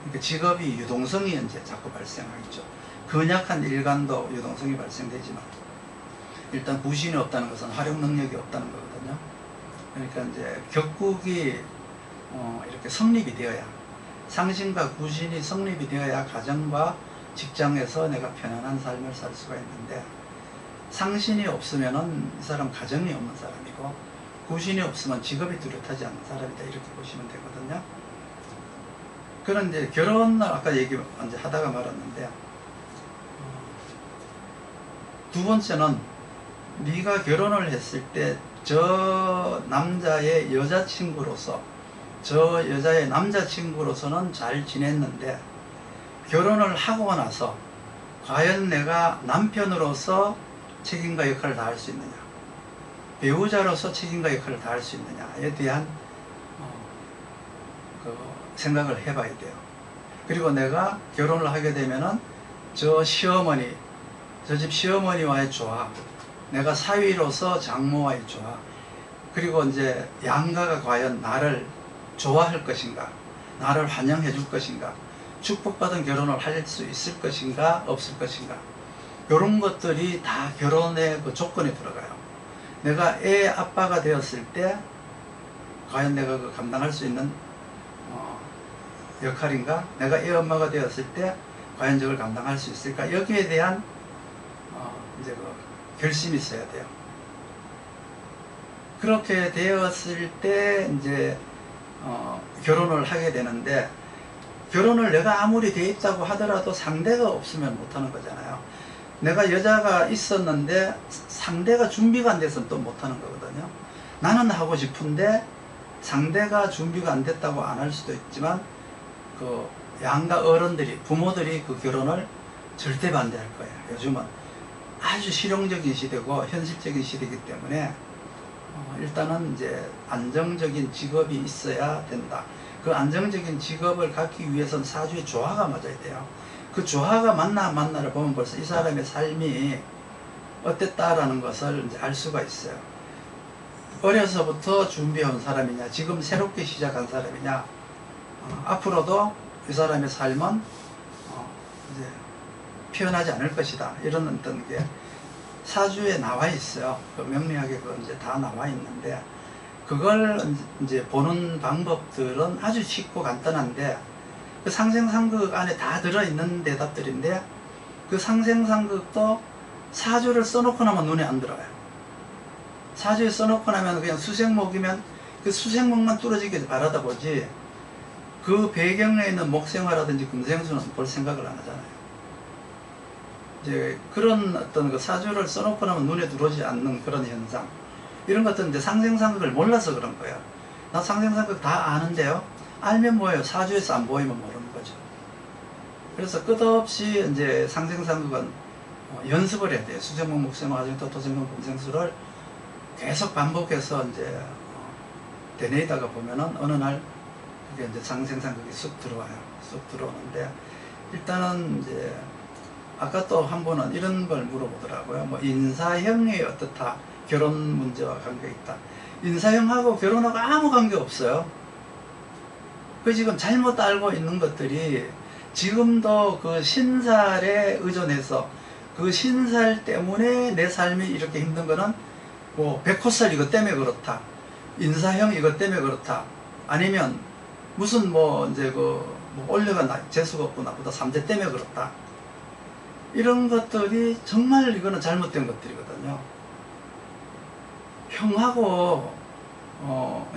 그러니까 직업이 유동성이 이제 자꾸 발생하겠죠. 근약한 일간도 유동성이 발생되지만 일단 구신이 없다는 것은 활용 능력이 없다는 거거든요. 그러니까 이제 격국이 이렇게 성립이 되어야 상신과 구신이 성립이 되어야 가정과 직장에서 내가 편안한 삶을 살 수가 있는데 상신이 없으면은 이 사람 가정이 없는 사람이고 구신이 없으면 직업이 뚜렷하지 않는 사람이다 이렇게 보시면 되거든요. 그런데 결혼을 아까 얘기 이제 하다가 말았는데 두 번째는 네가 결혼을 했을 때 저 남자의 여자친구로서 저 여자의 남자친구로서는 잘 지냈는데 결혼을 하고 나서 과연 내가 남편으로서 책임과 역할을 다할 수 있느냐 배우자로서 책임과 역할을 다할 수 있느냐에 대한 그 생각을 해봐야 돼요. 그리고 내가 결혼을 하게 되면은 저 시어머니 저 집 시어머니와의 조화 내가 사위로서 장모와의 조화 그리고 이제 양가가 과연 나를 좋아할 것인가, 나를 환영해 줄 것인가, 축복받은 결혼을 할 수 있을 것인가 없을 것인가, 이런 것들이 다 결혼의 그 조건에 들어가요. 내가 애 아빠가 되었을 때 과연 내가 그 감당할 수 있는 역할인가, 내가 애 엄마가 되었을 때 과연 저걸 감당할 수 있을까, 여기에 대한 이제 그 결심이 있어야 돼요. 그렇게 되었을 때 이제 결혼을 하게 되는데, 결혼을 내가 아무리 돼 있다고 하더라도 상대가 없으면 못하는 거잖아요. 내가 여자가 있었는데 상대가 준비가 안 돼서 또 못하는 거거든요. 나는 하고 싶은데 상대가 준비가 안 됐다고 안 할 수도 있지만, 그 양가 어른들이, 부모들이 그 결혼을 절대 반대할 거예요. 요즘은 아주 실용적인 시대고 현실적인 시대이기 때문에 일단은 이제 안정적인 직업이 있어야 된다. 그 안정적인 직업을 갖기 위해서는 사주의 조화가 맞아야 돼요. 그 조화가 맞나를 보면 벌써 이 사람의 삶이 어땠다라는 것을 이제 알 수가 있어요. 어려서부터 준비해온 사람이냐, 지금 새롭게 시작한 사람이냐, 앞으로도 이 사람의 삶은 이제 피어나지 않을 것이다, 이런 어떤 게 사주에 나와 있어요. 그 명리학에 그 이제 다 나와 있는데, 그걸 이제 보는 방법들은 아주 쉽고 간단한데, 그 상생상극 안에 다 들어있는 대답들인데, 그 상생상극도 사주를 써놓고 나면 눈에 안 들어요. 사주에 써놓고 나면 그냥 수생목이면 그 수생목만 뚫어지게 바라다 보지, 그 배경에 있는 목생화라든지 금생수는 볼 생각을 안 하잖아요. 이제 그런 어떤 그 사주를 써놓고 나면 눈에 들어오지 않는 그런 현상, 이런 것들은 이제 상생상극을 몰라서 그런 거예요. 나 상생상극 다 아는데요, 알면 뭐예요? 사주에서 안 보이면 모르는 거죠. 그래서 끝없이 이제 상생상극은 연습을 해야 돼요. 수생목, 목생화, 화생토, 토생목, 금생수를 계속 반복해서 이제 되뇌이다가 보면은 어느 날 그게 이제 상생상극이 쑥 들어와요. 쑥 들어오는데, 일단은 이제 아까 또 한 번은 이런 걸 물어보더라고요. 뭐 인사형이 어떻다, 결혼 문제와 관계 있다. 인사형하고 결혼하고 아무 관계 없어요. 그 지금 잘못 알고 있는 것들이, 지금도 그 신살에 의존해서 그 신살 때문에 내 삶이 이렇게 힘든 거는 뭐 백호살 이것 때문에 그렇다, 인사형 이것 때문에 그렇다, 아니면 무슨 뭐 이제 뭐 올려가 재수가 없고 나보다 3대 때문에 그렇다, 이런 것들이 정말 이거는 잘못된 것들이거든요. 형하고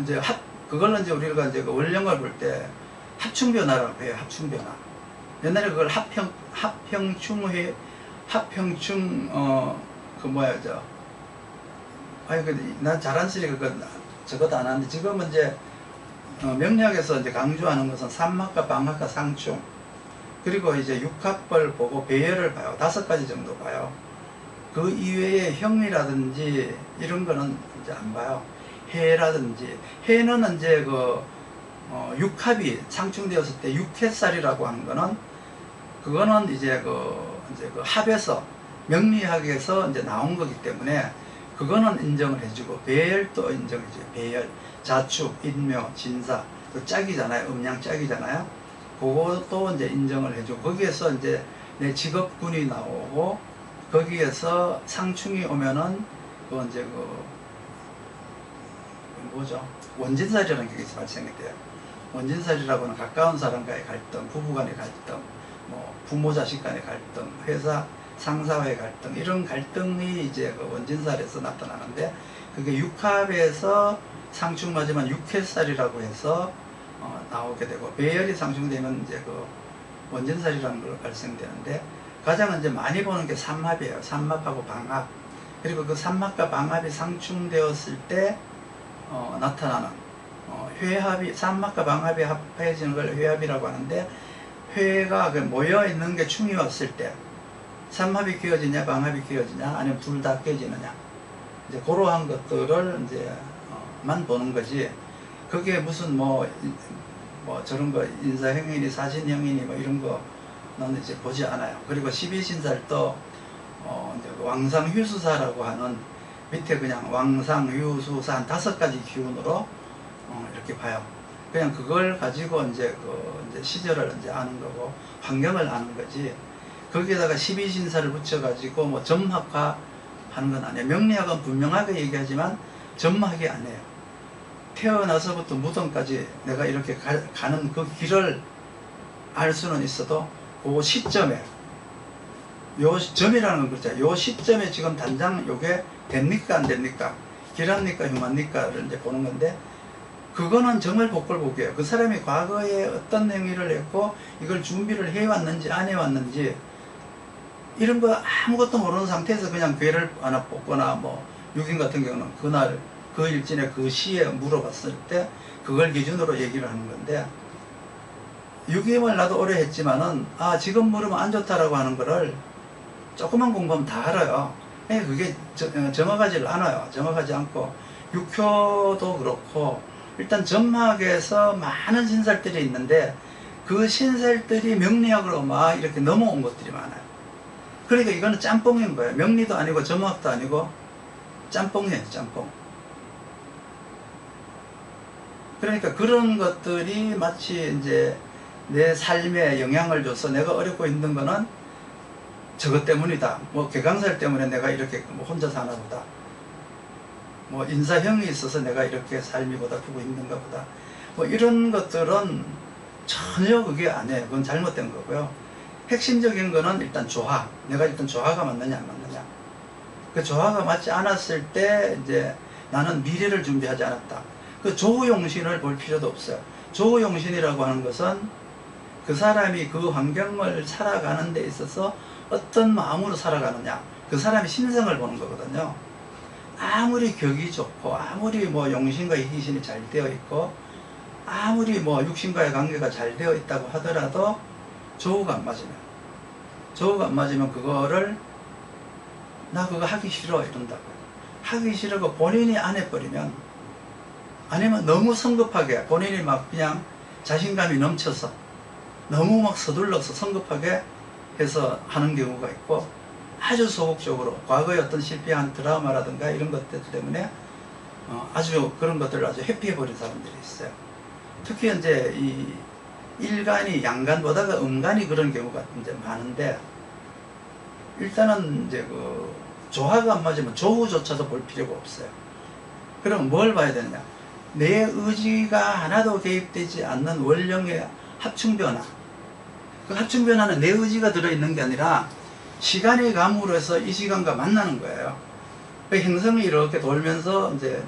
이제 그걸로 이제 우리가 이제 그 원령을 볼 때 합충변화라고 해요. 합충변화. 옛날에 그걸 합형충회, 합형충 그 뭐야 아니 난 잘안 쓰니까 그건 저것도 안 하는데, 지금은 이제 명리학에서 이제 강조하는 것은 삼합과 방합과 상충, 그리고 이제 육합을 보고 배열을 봐요. 5가지 정도 봐요. 그 이외에 형이라든지 이런 거는 이제 안 봐요. 해라든지, 해는 이제 그 육합이 상충되었을 때 육해살이라고 하는 거는, 그거는 이제 그 합에서, 명리학에서 이제 나온 거기 때문에 그거는 인정을 해주고, 배열도 인정해줘요. 배열, 자축, 인묘, 진사, 또 짝이잖아요. 음양 짝이잖아요. 그것도 이제 인정을 해주고, 거기에서 이제 내 직업군이 나오고, 거기에서 상충이 오면은 그 이제 뭐죠? 원진살이라는 게 발생이 돼요. 원진살이라고는 가까운 사람과의 갈등, 부부 간의 갈등, 뭐 부모 자식 간의 갈등, 회사 상사와의 갈등, 이런 갈등이 이제 그 원진살에서 나타나는데, 그게 육합에서 상충맞으면 육해살이라고 해서 나오게 되고, 배열이 상충되면 이제 그 원진살이라는 걸로 발생되는데, 가장 이제 많이 보는 게 삼합이에요. 삼합하고 방합. 그리고 그 삼합과 방합이 상충되었을 때 나타나는 회합이, 삼합과 방합이 합해지는 걸 회합이라고 하는데, 회가 모여 있는 게 충이 왔을 때 삼합이 끼어지냐 방합이 끼어지냐, 아니면 둘 다 깨지느냐, 이제 그러한 것들을 이제 만 보는 거지, 그게 무슨 뭐 저런 거 인사형이니 사신형이니 뭐 이런 거는 이제 보지 않아요. 그리고 12신살도 이제 왕상휴수사라고 하는, 밑에 그냥 왕상휴수사 한 5가지 기운으로 이렇게 봐요. 그냥 그걸 가지고 이제 이제 시절을 이제 아는 거고 환경을 아는 거지. 거기에다가 12신사를 붙여가지고 뭐 점학화 하는 건 아니에요. 명리학은 분명하게 얘기하지만 점학이 아니에요. 태어나서부터 무덤까지 내가 이렇게 가는 그 길을 알 수는 있어도 그 시점에, 요 점이라는 건 그렇죠. 요 시점에 지금 단장 요게 됩니까 안 됩니까? 길합니까 흉합니까를 이제 보는 건데, 그거는 정말 복골복이에요. 그 사람이 과거에 어떤 행위를 했고 이걸 준비를 해왔는지 안 해왔는지 이런 거 아무것도 모르는 상태에서 그냥 괴를 하나 뽑거나 뭐 육인 같은 경우는 그날 그 일진에 그 시에 물어봤을 때 그걸 기준으로 얘기를 하는 건데, 유기임을 나도 오래 했지만은 지금 물으면 안 좋다라고 하는 거를 조금만 공부하면 다 알아요. 그게 정확하지 않아요. 정확하지 않고 육효도 그렇고, 일단 점학에서 많은 신살들이 있는데 그 신살들이 명리학으로 막 이렇게 넘어온 것들이 많아요. 그러니까 이거는 짬뽕인 거예요. 명리도 아니고 점학도 아니고 짬뽕이에요. 짬뽕. 그러니까 그런 것들이 마치 이제 내 삶에 영향을 줘서 내가 어렵고 힘든 거는 저것 때문이다. 뭐 개강살 때문에 내가 이렇게 뭐 혼자 사나 보다. 뭐 인사형이 있어서 내가 이렇게 삶이 고달프고 힘든가 보다. 뭐 이런 것들은 전혀 그게 아니에요. 그건 잘못된 거고요. 핵심적인 거는 일단 조화. 내가 일단 조화가 맞느냐 안 맞느냐. 그 조화가 맞지 않았을 때 이제 나는 미래를 준비하지 않았다. 그 조우용신을 볼 필요도 없어요. 조우용신이라고 하는 것은 그 사람이 그 환경을 살아가는 데 있어서 어떤 마음으로 살아가느냐, 그 사람의 심성을 보는 거거든요. 아무리 격이 좋고 아무리 뭐 용신과 희신이 잘 되어 있고 아무리 뭐 육신과의 관계가 잘 되어 있다고 하더라도 조우가 안 맞으면 그거를 나 그거 하기 싫어 이런다고요. 하기 싫어고 본인이 안 해버리면, 아니면 너무 성급하게 본인이 막 그냥 자신감이 넘쳐서 너무 막 서둘러서 성급하게 해서 하는 경우가 있고, 아주 소극적으로 과거의 어떤 실패한 드라마라든가 이런 것들 때문에 아주 그런 것들을 아주 회피해버린 사람들이 있어요. 특히 이제 이 일간이 양간보다가 음간이 그런 경우가 이제 많은데, 일단은 이제 그 조화가 안 맞으면 조우조차도 볼 필요가 없어요. 그럼 뭘 봐야 되느냐? 내 의지가 하나도 개입되지 않는 원령의 합충변화. 그 합충변화는 내 의지가 들어있는 게 아니라 시간의 감으로 해서 이 시간과 만나는 거예요. 그 행성이 이렇게 돌면서 이제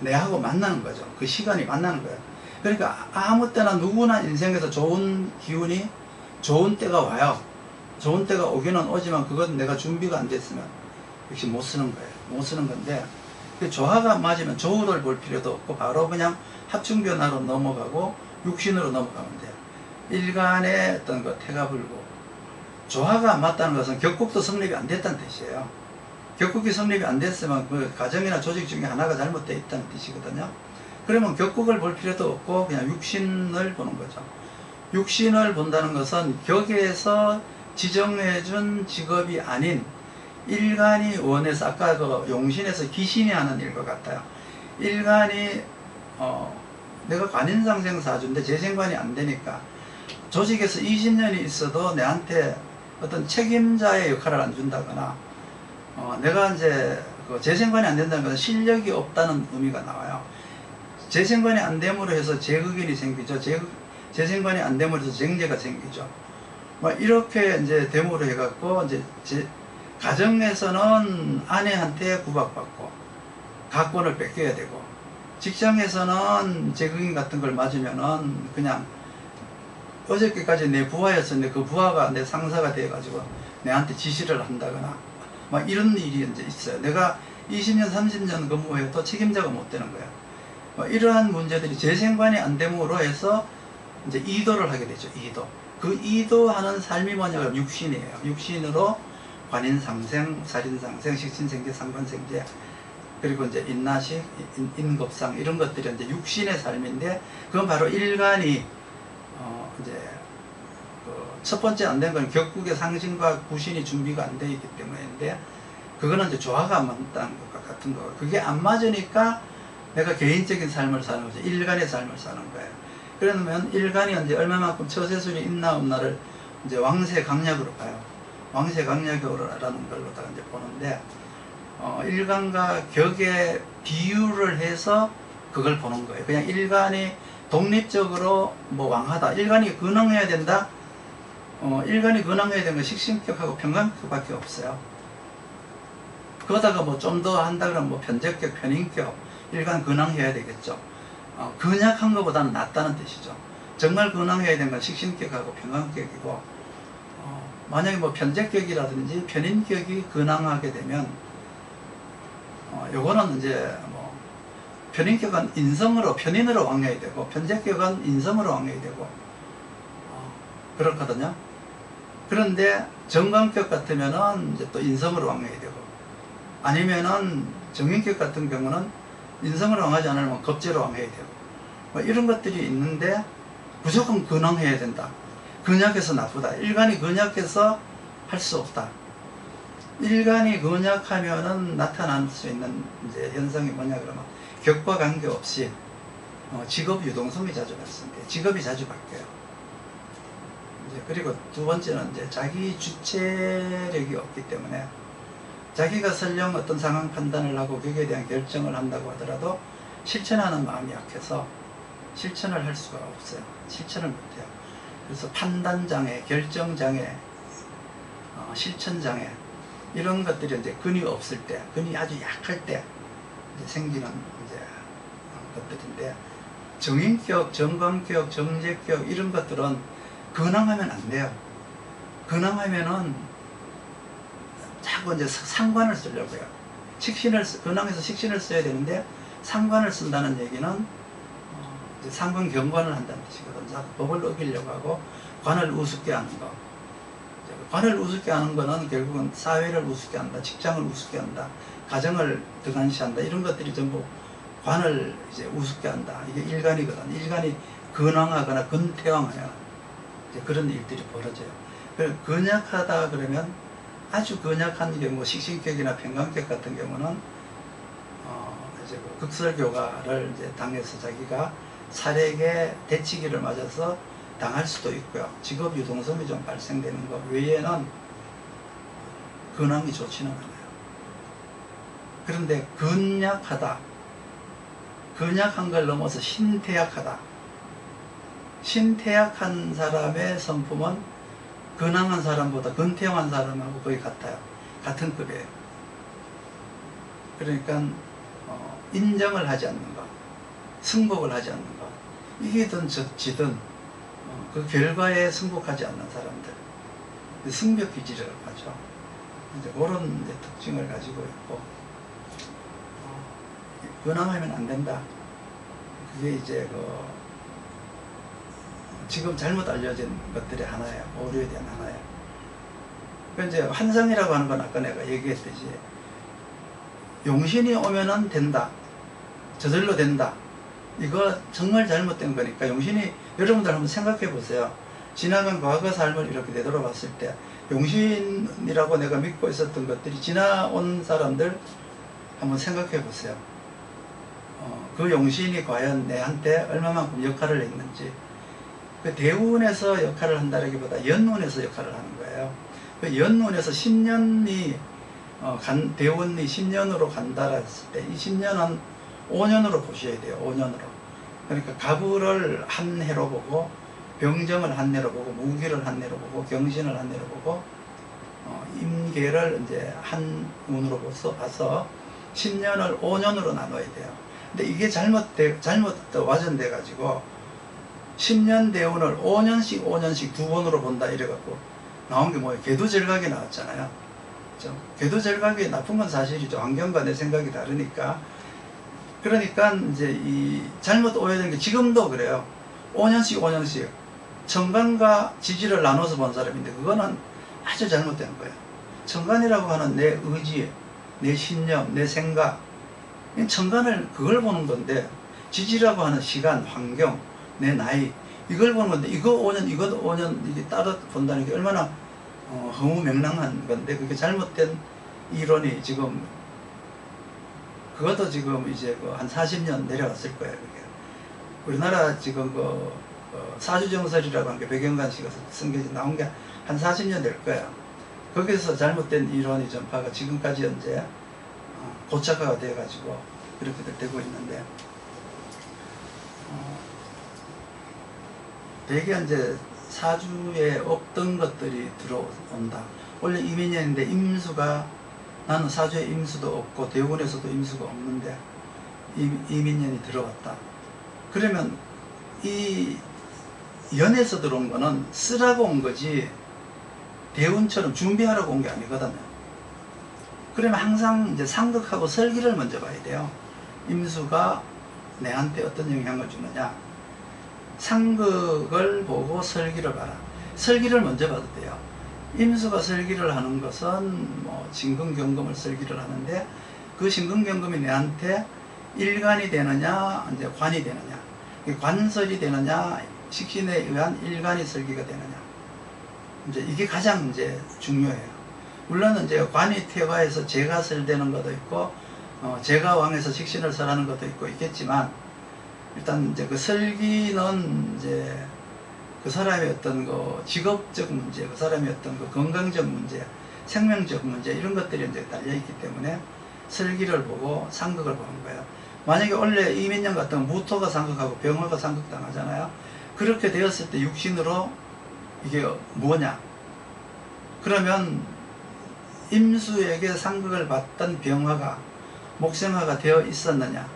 내하고 만나는 거죠. 그 시간이 만나는 거예요. 그러니까 아무 때나 누구나 인생에서 좋은 기운이, 좋은 때가 와요. 좋은 때가 오기는 오지만 그건 내가 준비가 안 됐으면 역시 못 쓰는 거예요. 못 쓰는 건데, 그 조화가 맞으면 조우를 볼 필요도 없고 바로 그냥 합충변화로 넘어가고 육신으로 넘어가면 돼요. 일간의 어떤 그 태가 불고, 조화가 안 맞다는 것은 격국도 성립이 안 됐다는 뜻이에요. 격국이 성립이 안 됐으면 그 가정이나 조직 중에 하나가 잘못되어 있다는 뜻이거든요. 그러면 격국을 볼 필요도 없고 그냥 육신을 보는 거죠. 육신을 본다는 것은 격에서 지정해준 직업이 아닌 일간이 원해서, 아까 그 용신에서 기신이 하는 일과 같아요. 일간이 내가 관인상생 사주인데 재생관이 안 되니까 조직에서 20년이 있어도 내한테 어떤 책임자의 역할을 안 준다거나, 내가 이제 그 재생관이 안 된다는 것은 실력이 없다는 의미가 나와요. 재생관이 안 됨으로 해서 재극인이 생기죠. 재생관이 안 됨으로 해서 정제가 생기죠. 뭐 이렇게 이제 됨으로 해갖고 이제 가정에서는 아내한테 구박받고 가권을 뺏겨야 되고, 직장에서는 재극인 같은 걸 맞으면은 그냥 어저께까지 내 부하였었는데 그 부하가 내 상사가 돼가지고 내한테 지시를 한다거나 막 이런 일이 이제 있어요. 내가 20년 30년 근무해도 책임자가 못 되는 거야. 이러한 문제들이 재생관이 안 됨으로 해서 이제 이도를 하게 되죠. 이도. 그 이도하는 삶이 뭐냐면 육신이에요. 육신으로 관인상생, 살인상생, 식신생제, 상관생제, 그리고 이제 인나식, 인급상 이런 것들이 이제 육신의 삶인데, 그건 바로 일간이 이제 첫 번째 안 된 건 격국의 상신과 구신이 준비가 안 되어 있기 때문인데, 그거는 이제 조화가 안 맞다는 것과 같은 거. 그게 안 맞으니까 내가 개인적인 삶을 사는 거죠. 일간의 삶을 사는 거예요. 그러면 일간이 이제 얼마만큼 처세술이 있나 없나를 이제 왕세강약으로 봐요. 왕세강약으로라는 걸로다가 이제 보는데, 일간과 격의 비율을 해서 그걸 보는 거예요. 그냥 일간이 독립적으로 뭐 왕하다, 일간이 근왕해야 된다, 일간이 근왕해야 되는 건 식신격하고 평강격밖에 없어요. 그러다가 뭐 좀 더 한다 그러면 뭐 편재격, 편인격, 일간 근왕해야 되겠죠. 근약한 것보다는 낫다는 뜻이죠. 정말 근왕해야 되는 건 식신격하고 평강격이고, 만약에 뭐 편재격이라든지 편인격이 근왕하게 되면, 요거는 이제 뭐 편인격은 인성으로, 편인으로 왕해야 되고, 편재격은 인성으로 왕해야 되고, 그렇거든요. 그런데 정관격 같으면은 이제 또 인성으로 왕해야 되고, 아니면은 정인격 같은 경우는 인성으로 왕하지 않으면 겁재로 왕해야 되고, 뭐 이런 것들이 있는데 무조건 근왕해야 된다. 근약해서 나쁘다. 일간이 근약해서 할 수 없다. 일간이 근약하면은 나타날 수 있는 이제 현상이 뭐냐 그러면 격과 관계없이 직업 유동성이 자주 발생돼요. 직업이 자주 바뀌어요. 이제 그리고 두 번째는 이제 자기 주체력이 없기 때문에 자기가 설령 어떤 상황 판단을 하고 거기에 대한 결정을 한다고 하더라도 실천하는 마음이 약해서 실천을 할 수가 없어요. 실천을 못해요. 그래서 판단장애, 결정장애, 실천장애 이런 것들이 이제 근이 없을 때, 근이 아주 약할 때 이제 생기는 이제 것들인데, 정인격, 정관격, 정제격 이런 것들은 근황하면 안 돼요. 근황하면은 자꾸 이제 상관을 쓰려고요. 근황에서 식신을 써야 되는데 상관을 쓴다는 얘기는 이제 상관 경관을 한다는 뜻이거든요. 법을 어기려고 하고 관을 우습게 하는 거. 관을 우습게 하는 거는 결국은 사회를 우습게 한다, 직장을 우습게 한다, 가정을 등한시한다, 이런 것들이 전부 관을 이제 우습게 한다. 이게 일간이거든. 일간이 근황하거나 근태왕하면 이제 그런 일들이 벌어져요. 근약하다 그러면 아주 근약한 경우, 식신격이나 평강격 같은 경우는 이제 극설교가를 이제 당해서 자기가 살해계 대치기를 맞아서 당할 수도 있고요. 직업 유동성이 좀 발생되는 것 외에는 근황이 좋지는 않아요. 그런데 근약하다, 근약한 걸 넘어서 신태약하다. 신태약한 사람의 성품은 근황한 사람보다 근태양한 사람하고 거의 같아요. 같은 급이에요. 그러니까 인정을 하지 않는 것, 승복을 하지 않는 것, 이기든 지든 그 결과에 승복하지 않는 사람들, 승벽기질이라고 하죠. 이제 그런 이제 특징을 가지고 있고, 근황하면 안 된다. 그게 이제 지금 잘못 알려진 것들의 하나예요. 오류에 대한 하나예요. 그 이제 환상이라고 하는 건 아까 내가 얘기했듯이 용신이 오면은 된다, 저절로 된다. 이거 정말 잘못된 거니까 용신이, 여러분들 한번 생각해 보세요. 지나간 과거 삶을 이렇게 되돌아봤을 때 용신이라고 내가 믿고 있었던 것들이 지나온 사람들 한번 생각해 보세요. 그 용신이 과연 내한테 얼마만큼 역할을 했는지. 그 대운에서 역할을 한다기보다 연운에서 역할을 하는 거예요. 그 연운에서 10년이 대운이 10년으로 간다라 했을 때 이 10년은 5년으로 보셔야 돼요. 5년으로. 그러니까 가부를 한 해로 보고, 병정을 한 해로 보고, 무기를 한 해로 보고, 경신을 한 해로 보고, 임계를 이제 한 운으로 봐서 10년을 5년으로 나눠야 돼요. 근데 이게 잘못 와전돼 가지고 10년 대운을 5년씩 두 번으로 본다 이래갖고 나온 게 뭐예요? 궤도절각이 나왔잖아요. 그렇죠? 궤도절각이 나쁜 건 사실이죠. 환경과 내 생각이 다르니까. 그러니까 이제 이 잘못 오해된 게 지금도 그래요. 5년씩 천간과 지지를 나눠서 본 사람인데 그거는 아주 잘못된 거예요. 천간이라고 하는 내 의지, 내 신념, 내 생각, 천간을 그걸 보는 건데, 지지라고 하는 시간, 환경, 내 나이, 이걸 보는 건데, 이거 5년, 이것도 5년, 이게 따로 본다는 게 얼마나 허무맹랑한 건데, 그게 잘못된 이론이 지금 그것도 지금 이제 그 한 40년 내려갔을 거예요. 그게. 우리나라 지금 사주정설이라고 한 게 백연관식에서 쓴 게 나온 게 한 40년 될 거예요. 거기서 잘못된 이론이 전파가 지금까지 현재 고착화가 돼가지고 그렇게 되고 있는데, 대개 이제 사주에 없던 것들이 들어온다. 원래 이민년인데 임수가, 나는 사주에 임수도 없고 대운에서도 임수가 없는데 이민년이 들어왔다. 그러면 이 연에서 들어온 거는 쓰라고 온 거지 대운처럼 준비하라고 온 게 아니거든요. 그러면 항상 이제 상극하고 설기를 먼저 봐야 돼요. 임수가 내한테 어떤 영향을 주느냐. 상극을 보고 설기를 봐라. 설기를 먼저 봐도 돼요. 임수가 설기를 하는 것은 뭐 진금경금을 설기를 하는데, 그 진금경금이 내한테 일간이 되느냐 이제 관이 되느냐, 관설이 되느냐 식신에 의한 일간이 설기가 되느냐, 이제 이게 가장 이제 중요해요. 물론 이제 관이 퇴화해서 재가 설되는 것도 있고 재가 왕에서 식신을 설하는 것도 있고 있겠지만, 일단 이제 그 설기는 이제 그 사람의 어떤 그 직업적 문제, 그 사람의 어떤 그 건강적 문제, 생명적 문제, 이런 것들이 이제 달려있기 때문에 설기를 보고 상극을 보는 거예요. 만약에 원래 이민년 같은 무토가 상극하고 병화가 상극당하잖아요. 그렇게 되었을 때 육신으로 이게 뭐냐? 그러면 임수에게 상극을 받던 병화가 목생화가 되어 있었느냐?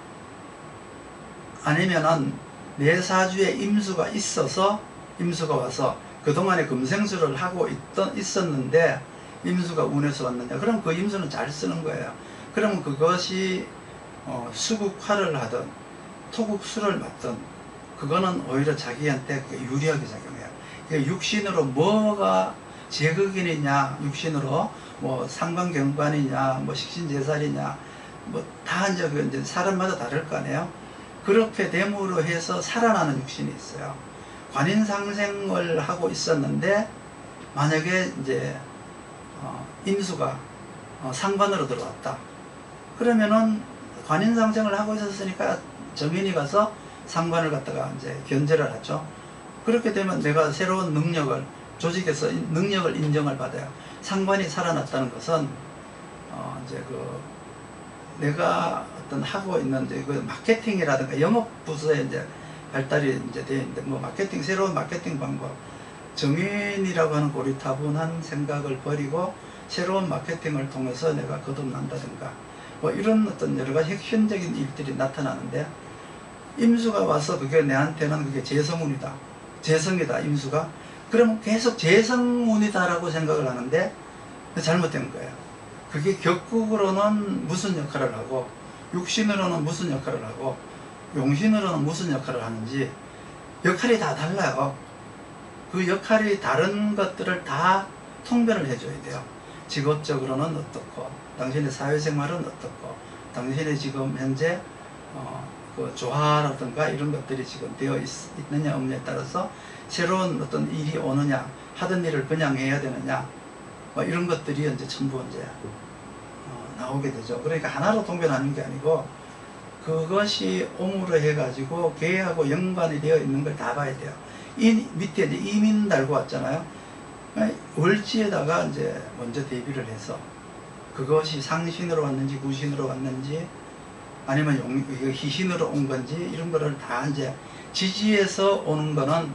아니면은 내 사주에 임수가 있어서, 임수가 와서 그동안에 금생수를 하고 있었는데 임수가 운에서 왔느냐? 그럼 그 임수는 잘 쓰는 거예요. 그러면 그것이 수국화를 하든 토국수를 맞든 그거는 오히려 자기한테 유리하게 작용해요. 육신으로 뭐가 제극인이냐, 육신으로 뭐 상관경관이냐, 뭐 식신제살이냐, 뭐 다 이제 사람마다 다를 거 아니에요. 그렇게 됨으로 해서 살아나는 육신이 있어요. 관인상생을 하고 있었는데 만약에 이제 임수가 상관으로 들어왔다. 그러면은 관인상생을 하고 있었으니까 정인이 가서 상관을 갖다가 이제 견제를 하죠. 그렇게 되면 내가 새로운 능력을, 조직에서 능력을 인정을 받아요. 상관이 살아났다는 것은 이제 내가 어떤 하고 있는 이제 그 마케팅이라든가 영업 부서에 이제 발달이 이제 되어 있는데, 뭐 마케팅, 새로운 마케팅 방법, 정인이라고 하는 고리타분한 생각을 버리고 새로운 마케팅을 통해서 내가 거듭난다든가, 뭐 이런 어떤 여러 가지 혁신적인 일들이 나타나는데, 임수가 와서 그게 내한테는 그게 재성운이다, 재성이다, 임수가. 그러면 계속 재성운이다라고 생각을 하는데 잘못된 거예요. 그게 격국으로는 무슨 역할을 하고 육신으로는 무슨 역할을 하고 용신으로는 무슨 역할을 하는지 역할이 다 달라요. 그 역할이 다른 것들을 다 통변을 해줘야 돼요. 직업적으로는 어떻고, 당신의 사회생활은 어떻고, 당신의 지금 현재 그 조화라든가 이런 것들이 지금 되어 있느냐 없느냐에 따라서 새로운 어떤 일이 오느냐, 하던 일을 그냥 해야 되느냐, 뭐 이런 것들이 이제 전부 이제 나오게 되죠. 그러니까 하나로 통변하는 게 아니고 그것이 옴으로 해가지고 계하고 연관이 되어 있는 걸 다 봐야 돼요. 이 밑에 이제 이민 달고 왔잖아요. 월지에다가 이제 먼저 대비를 해서 그것이 상신으로 왔는지 구신으로 왔는지 아니면 희신으로 온 건지 이런 거를 다 이제 지지에서 오는 거는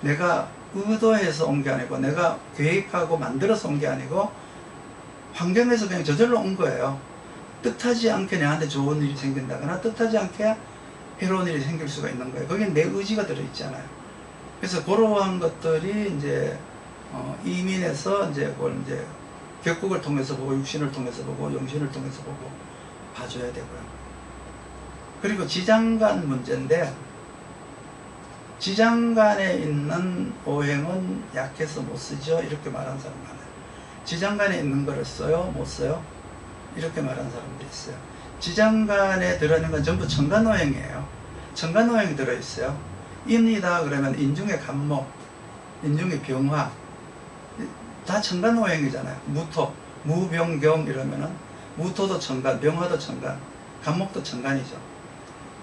내가 의도해서 온 게 아니고 내가 계획하고 만들어서 온 게 아니고 환경에서 그냥 저절로 온 거예요. 뜻하지 않게 내한테 좋은 일이 생긴다거나 뜻하지 않게 해로운 일이 생길 수가 있는 거예요. 거기에 내 의지가 들어있잖아요. 그래서 그러한 것들이 이제 이민에서 이제 그걸 이제 격국을 통해서 보고 육신을 통해서 보고 용신을 통해서 보고 봐줘야 되고요. 그리고 지장간 문제인데, 지장간에 있는 오행은 약해서 못 쓰죠, 이렇게 말하는 사람 많아요. 지장간에 있는 거를 써요, 못 써요? 이렇게 말하는 사람도 있어요. 지장간에 들어있는 건 전부 천간오행이에요. 천간오행이 들어있어요. 인이다 그러면 인중의 간목, 인중의 병화, 다 천간오행이잖아요. 무토, 무병경 이러면은 무토도 천간, 병화도 천간. 간목도 천간이죠.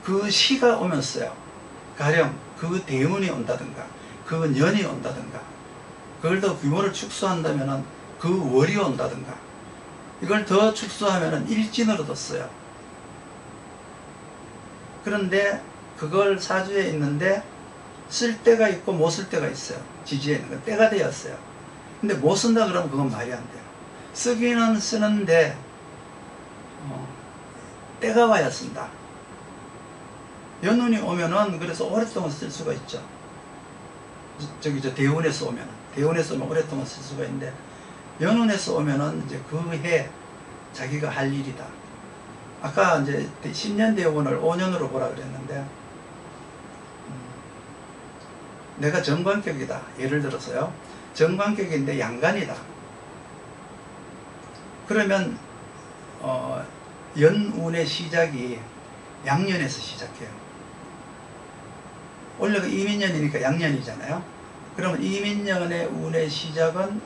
그 시가 오면 써요. 가령 그 대운이 온다든가 그 년이 온다든가 그걸 더 규모를 축소한다면 그 월이 온다든가 이걸 더 축소하면 일진으로도 써요. 그런데 그걸 사주에 있는데 쓸 때가 있고 못 쓸 때가 있어요. 지지에 있는 거 때가 되었어요. 근데 못 쓴다 그러면 그건 말이 안 돼요. 쓰기는 쓰는데 때가 와야 쓴다. 연운이 오면은 그래서 오랫동안 쓸 수가 있죠. 저 대운에서 오면 오랫동안 쓸 수가 있는데 연운에서 오면은 이제 그 해 자기가 할 일이다. 아까 이제 10년 대운을 5년으로 보라 그랬는데 내가 정관격이다. 예를 들어서요. 정관격인데 양간이다. 그러면 연운의 시작이 양년에서 시작해요. 원래가 이민년이니까 양년이잖아요. 그러면 이민년의 운의 시작은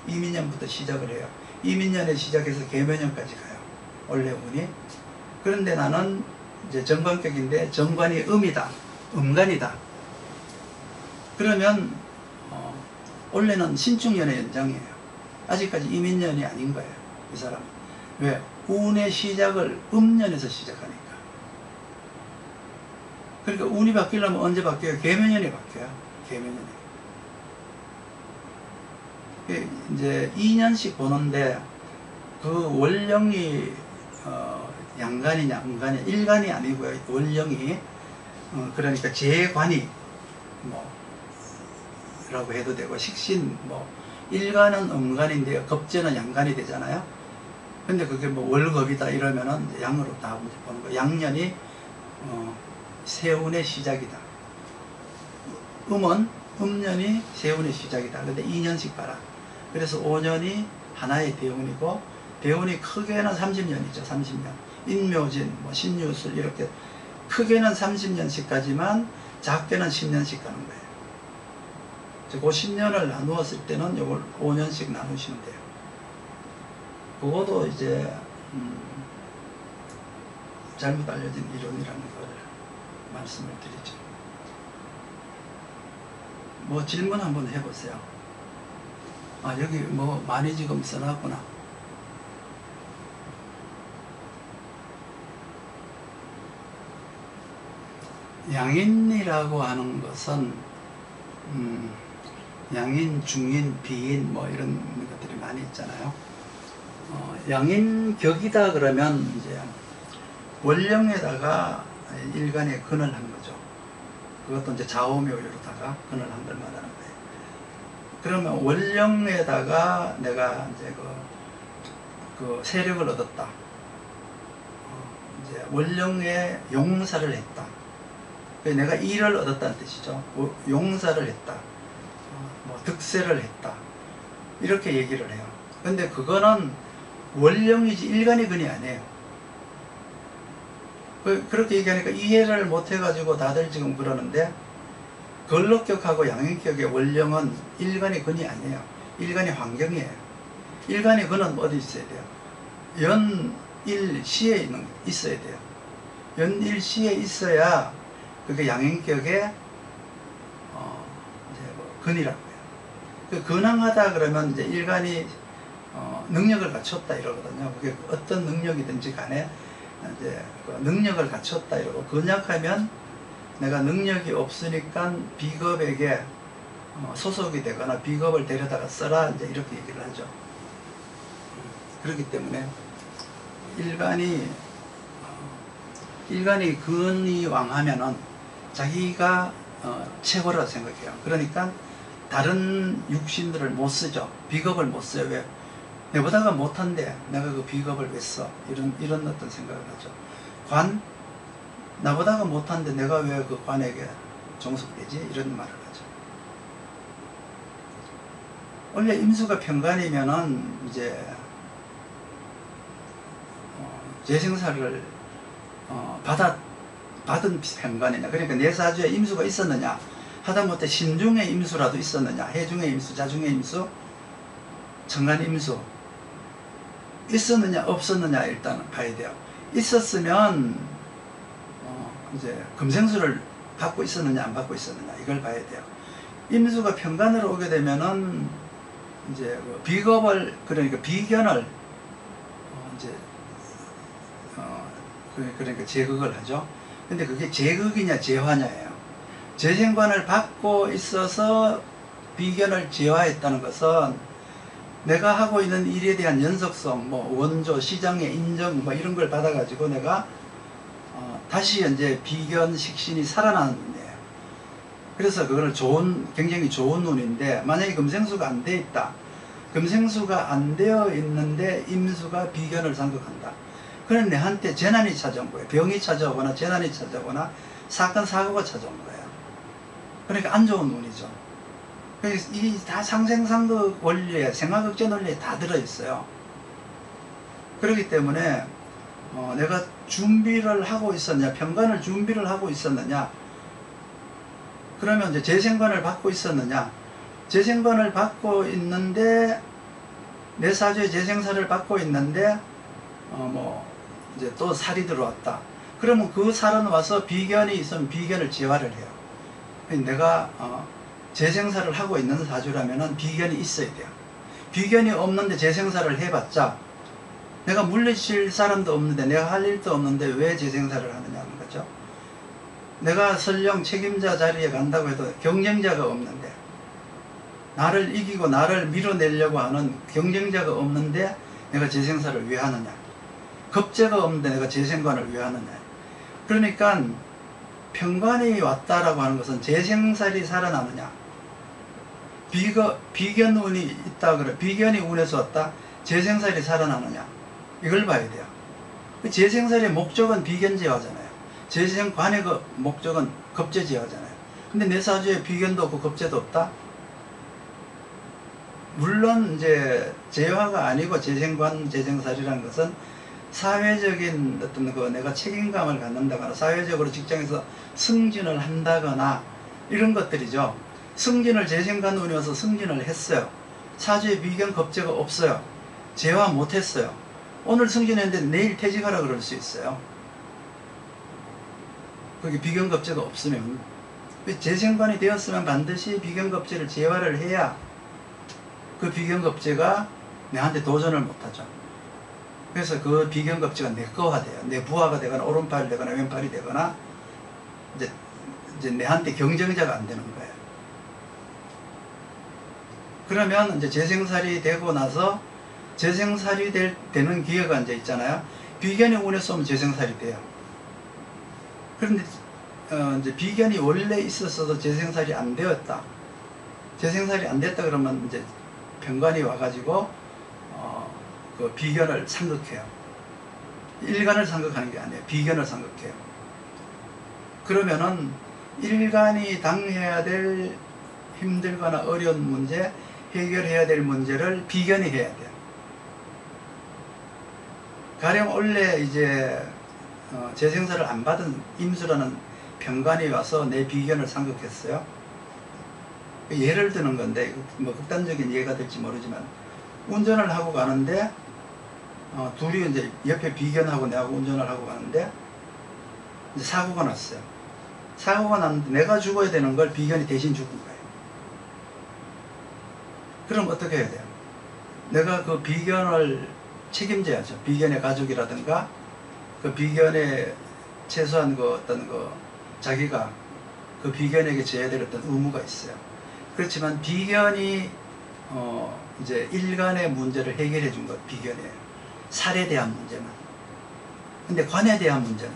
이민년부터 시작을 해요. 이민년에 시작해서 계묘년까지 가요. 원래 운이. 그런데 나는 이제 정관격인데 정관이 음이다. 음간이다. 그러면 원래는 신축년의 연장이에요. 아직까지 이민년이 아닌 거예요. 이 사람은. 왜? 운의 시작을 음년에서 시작하니까. 그러니까 운이 바뀌려면 언제 바뀌어요? 계묘년이 바뀌어요. 계묘년이. 이제 2년씩 보는데 그 월령이 양간이냐 음간이냐 일간이 아니고요. 월령이 그러니까 제관이 라고 해도 되고 식신 일간은 음간인데요. 겁재는 양간이 되잖아요. 근데 그게 월겁이다 이러면은 양으로 다 보는 거예요. 양년이 세운의 시작이다. 음년이 세운의 시작이다. 근데 2년씩 봐라. 그래서 5년이 하나의 대운이고 대운이 크게는 30년이죠. 30년. 인묘진, 신유술 이렇게 크게는 30년씩 가지만 작게는 10년씩 가는 거예요. 그 10년을 나누었을 때는 이걸 5년씩 나누시면 돼요. 그것도 이제 잘못 알려진 이론이라는 걸 말씀을 드리죠. 질문 한번 해보세요. 여기 많이 지금 써놨구나. 양인이라고 하는 것은 양인, 중인, 비인 이런 것들이 많이 있잖아요. 양인격이다 그러면 이제 월령에다가 일간에 근을 한 거죠. 그것도 이제 좌우묘로다가 근을 한 걸 말하는 거예요. 그러면 월령에다가 내가 이제 그 세력을 얻었다. 이제 월령에 용사를 했다. 내가 일을 얻었다는 뜻이죠. 용사를 했다. 득세를 했다. 이렇게 얘기를 해요. 근데 그거는 월령이지 일간의 근이 아니에요. 그렇게 얘기하니까 이해를 못 해가지고 다들 지금 그러는데 걸록격하고 양인격의 월령은 일간의 근이 아니에요. 일간의 환경이에요. 일간의 근은 어디 있어야 돼요? 연일시에 있어야 돼요. 연일시에 있어야 그게 양인격의 근이라고 해요. 그 근황하다 그러면 이제 일간이 능력을 갖췄다 이러거든요. 그게 어떤 능력이든지 간에 이제 능력을 갖췄다 이러고 근약하면 내가 능력이 없으니까 비겁에게 소속이 되거나 비겁을 데려다가 써라 이제 이렇게 얘기를 하죠. 그렇기 때문에 일간이 근이 왕하면은 자기가 최고라고 생각해요. 그러니까 다른 육신들을 못 쓰죠. 비겁을 못 써요. 왜? 내보다가 못한데 내가 그 비겁을 왜 써? 이런 어떤 생각을 하죠. 관? 나보다가 못한데 내가 왜 그 관에게 종속되지? 이런 말을 하죠. 원래 임수가 편관이면은 이제 재생사를 받은 편관이냐. 그러니까 내 사주에 임수가 있었느냐. 하다못해 신중의 임수라도 있었느냐. 해중의 임수, 자중의 임수, 천간 임수 있었느냐 없었느냐 일단 봐야 돼요. 있었으면 이제 금생수를 받고 있었느냐 안 받고 있었느냐 이걸 봐야 돼요. 임수가 편관으로 오게 되면은 이제 비겁을 그러니까 비견을 이제 그러니까 제극을 하죠. 근데 그게 제극이냐 제화냐예요. 재생관을 받고 있어서 비견을 제화했다는 것은 내가 하고 있는 일에 대한 연속성, 뭐 원조, 시장의 인정, 뭐 이런 걸 받아가지고 내가 다시 이제 비견 식신이 살아나는 운이에요. 그래서 그거를 굉장히 좋은 운인데, 만약에 금생수가 안 돼 있다. 금생수가 안 되어 있는데 임수가 비견을 상극한다. 그럼 내한테 재난이 찾아온 거예요. 병이 찾아오거나 재난이 찾아오거나 사건 사고가 찾아온 거예요. 그러니까 안 좋은 운이죠. 그래서 이 다 상생상극 원리에, 생화극전 원리에 다 들어있어요. 그렇기 때문에 내가 준비를 하고 있었냐, 편관을 준비를 하고 있었느냐, 그러면 이제 재생관을 받고 있었느냐, 재생관을 받고 있는데 내 사주에 재생사를 받고 있는데 이제 또 살이 들어왔다. 그러면 그 살은 와서 비견이 있으면 비견을 제화를 해요. 내가 재생사를 하고 있는 사주라면은 비견이 있어야 돼요. 비견이 없는데 재생사를 해봤자 내가 물리칠 사람도 없는데 내가 할 일도 없는데 왜 재생사를 하느냐는 거죠. 내가 설령 책임자 자리에 간다고 해도 경쟁자가 없는데, 나를 이기고 나를 밀어내려고 하는 경쟁자가 없는데 내가 재생사를 왜 하느냐, 겁재가 없는데 내가 재생관을 왜 하느냐. 그러니까 편관이 왔다라고 하는 것은 재생살이 살아나느냐, 비견 운이 있다 그래, 비견이 운에서 왔다, 재생살이 살아나느냐, 이걸 봐야 돼요. 재생살의 목적은 비견제화잖아요. 재생관의 목적은 겁재제화잖아요. 근데 내 사주에 비견도 없고 겁재도 없다? 물론 이제 제화가 아니고 재생관, 재생살이라는 것은 사회적인 어떤 내가 책임감을 갖는다거나 사회적으로 직장에서 승진을 한다거나 이런 것들이죠. 승진을 재생관 운이 와서 승진을 했어요. 사주에 비견 겁재가 없어요. 제화 못했어요. 오늘 승진했는데 내일 퇴직하라 그럴 수 있어요. 거기 비견 겁재가 없으면. 재생관이 되었으면 반드시 비견 겁재를 제화를 해야 그 비견 겁재가 내한테 도전을 못하죠. 그래서 그 비견 겁재가 내 거가 돼요. 내 부하가 되거나 오른팔이 되거나 왼팔이 되거나 이제 내한테 경쟁자가 안 되는 거예요. 그러면 이제 재생살이 되고 나서 재생살이 되는 기회가 이제 있잖아요. 비견이 운에서 오면 재생살이 돼요. 그런데 이제 비견이 원래 있었어도 재생살이 안 되었다. 재생살이 안 됐다 그러면 이제 편관이 와가지고 그 비견을 상극해요. 일간을 상극하는 게 아니에요. 비견을 상극해요. 그러면은 일간이 당해야 될 힘들거나 어려운 문제, 해결해야 될 문제를 비견이 해야 돼요. 가령 원래 이제 재생사를 안 받은 임수라는 편관이 와서 내 비견을 상극했어요. 예를 드는 건데 뭐 극단적인 예가 될지 모르지만, 운전을 하고 가는데 둘이 이제 옆에 비견하고 내하고 운전을 하고 가는데 이제 사고가 났어요. 사고가 났는데 내가 죽어야 되는 걸 비견이 대신 죽은 거예요. 그럼 어떻게 해야 돼요? 내가 그 비견을 책임져야죠. 비견의 가족이라든가 그 비견의 최소한 그 어떤 자기가 그 비견에게 져야 될 어떤 의무가 있어요. 그렇지만 비견이 이제 일간의 문제를 해결해 준 것, 비견이에요. 살에 대한 문제만. 근데 관에 대한 문제는,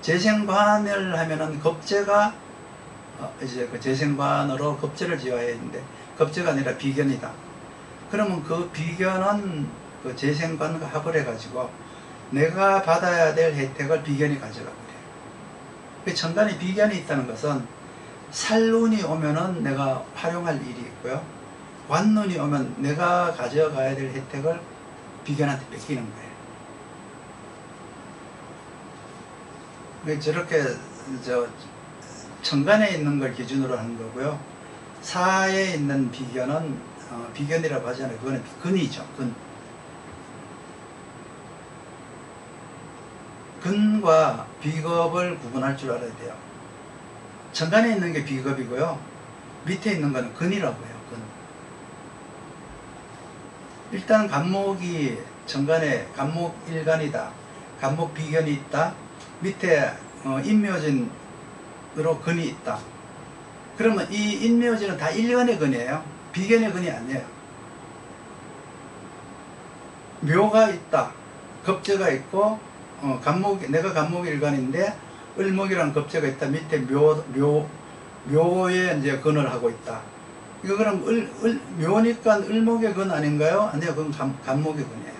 재생관을 하면은 겁재가 이제 그 재생관으로 겁재를 지어야 했는데 겁재가 아니라 비견이다. 그러면 그 비견은 그 재생관과 합을 해가지고 내가 받아야 될 혜택을 비견이 가져가 버려요. 그 천간에 비견이 있다는 것은 살운이 오면은 내가 활용할 일이 있고요, 관운이 오면 내가 가져가야 될 혜택을 비견한테 뺏기는 거예요. 저렇게 천간에 있는 걸 기준으로 하는 거고요. 사에 있는 비견은 비견이라고 하지 않아요. 그거는 근이죠. 근. 근과 비겁을 구분할 줄 알아야 돼요. 정간에 있는 게 비겁이고요. 밑에 있는 거는 근이라고 해요. 근. 일단 간목이 정간에 간목 일간이다. 간목 비견이 있다. 밑에 인묘진으로 근이 있다. 그러면 이 인묘진은 다 일간의 근이에요. 비견의 근이 아니에요. 묘가 있다. 겁재가 있고 내가 간목 일간인데 을목이라는 겁재가 있다. 밑에 묘에 이제 근을 하고 있다. 이거 그럼 묘니까 을목의 근 아닌가요? 아니요, 그건 간목의 근이에요.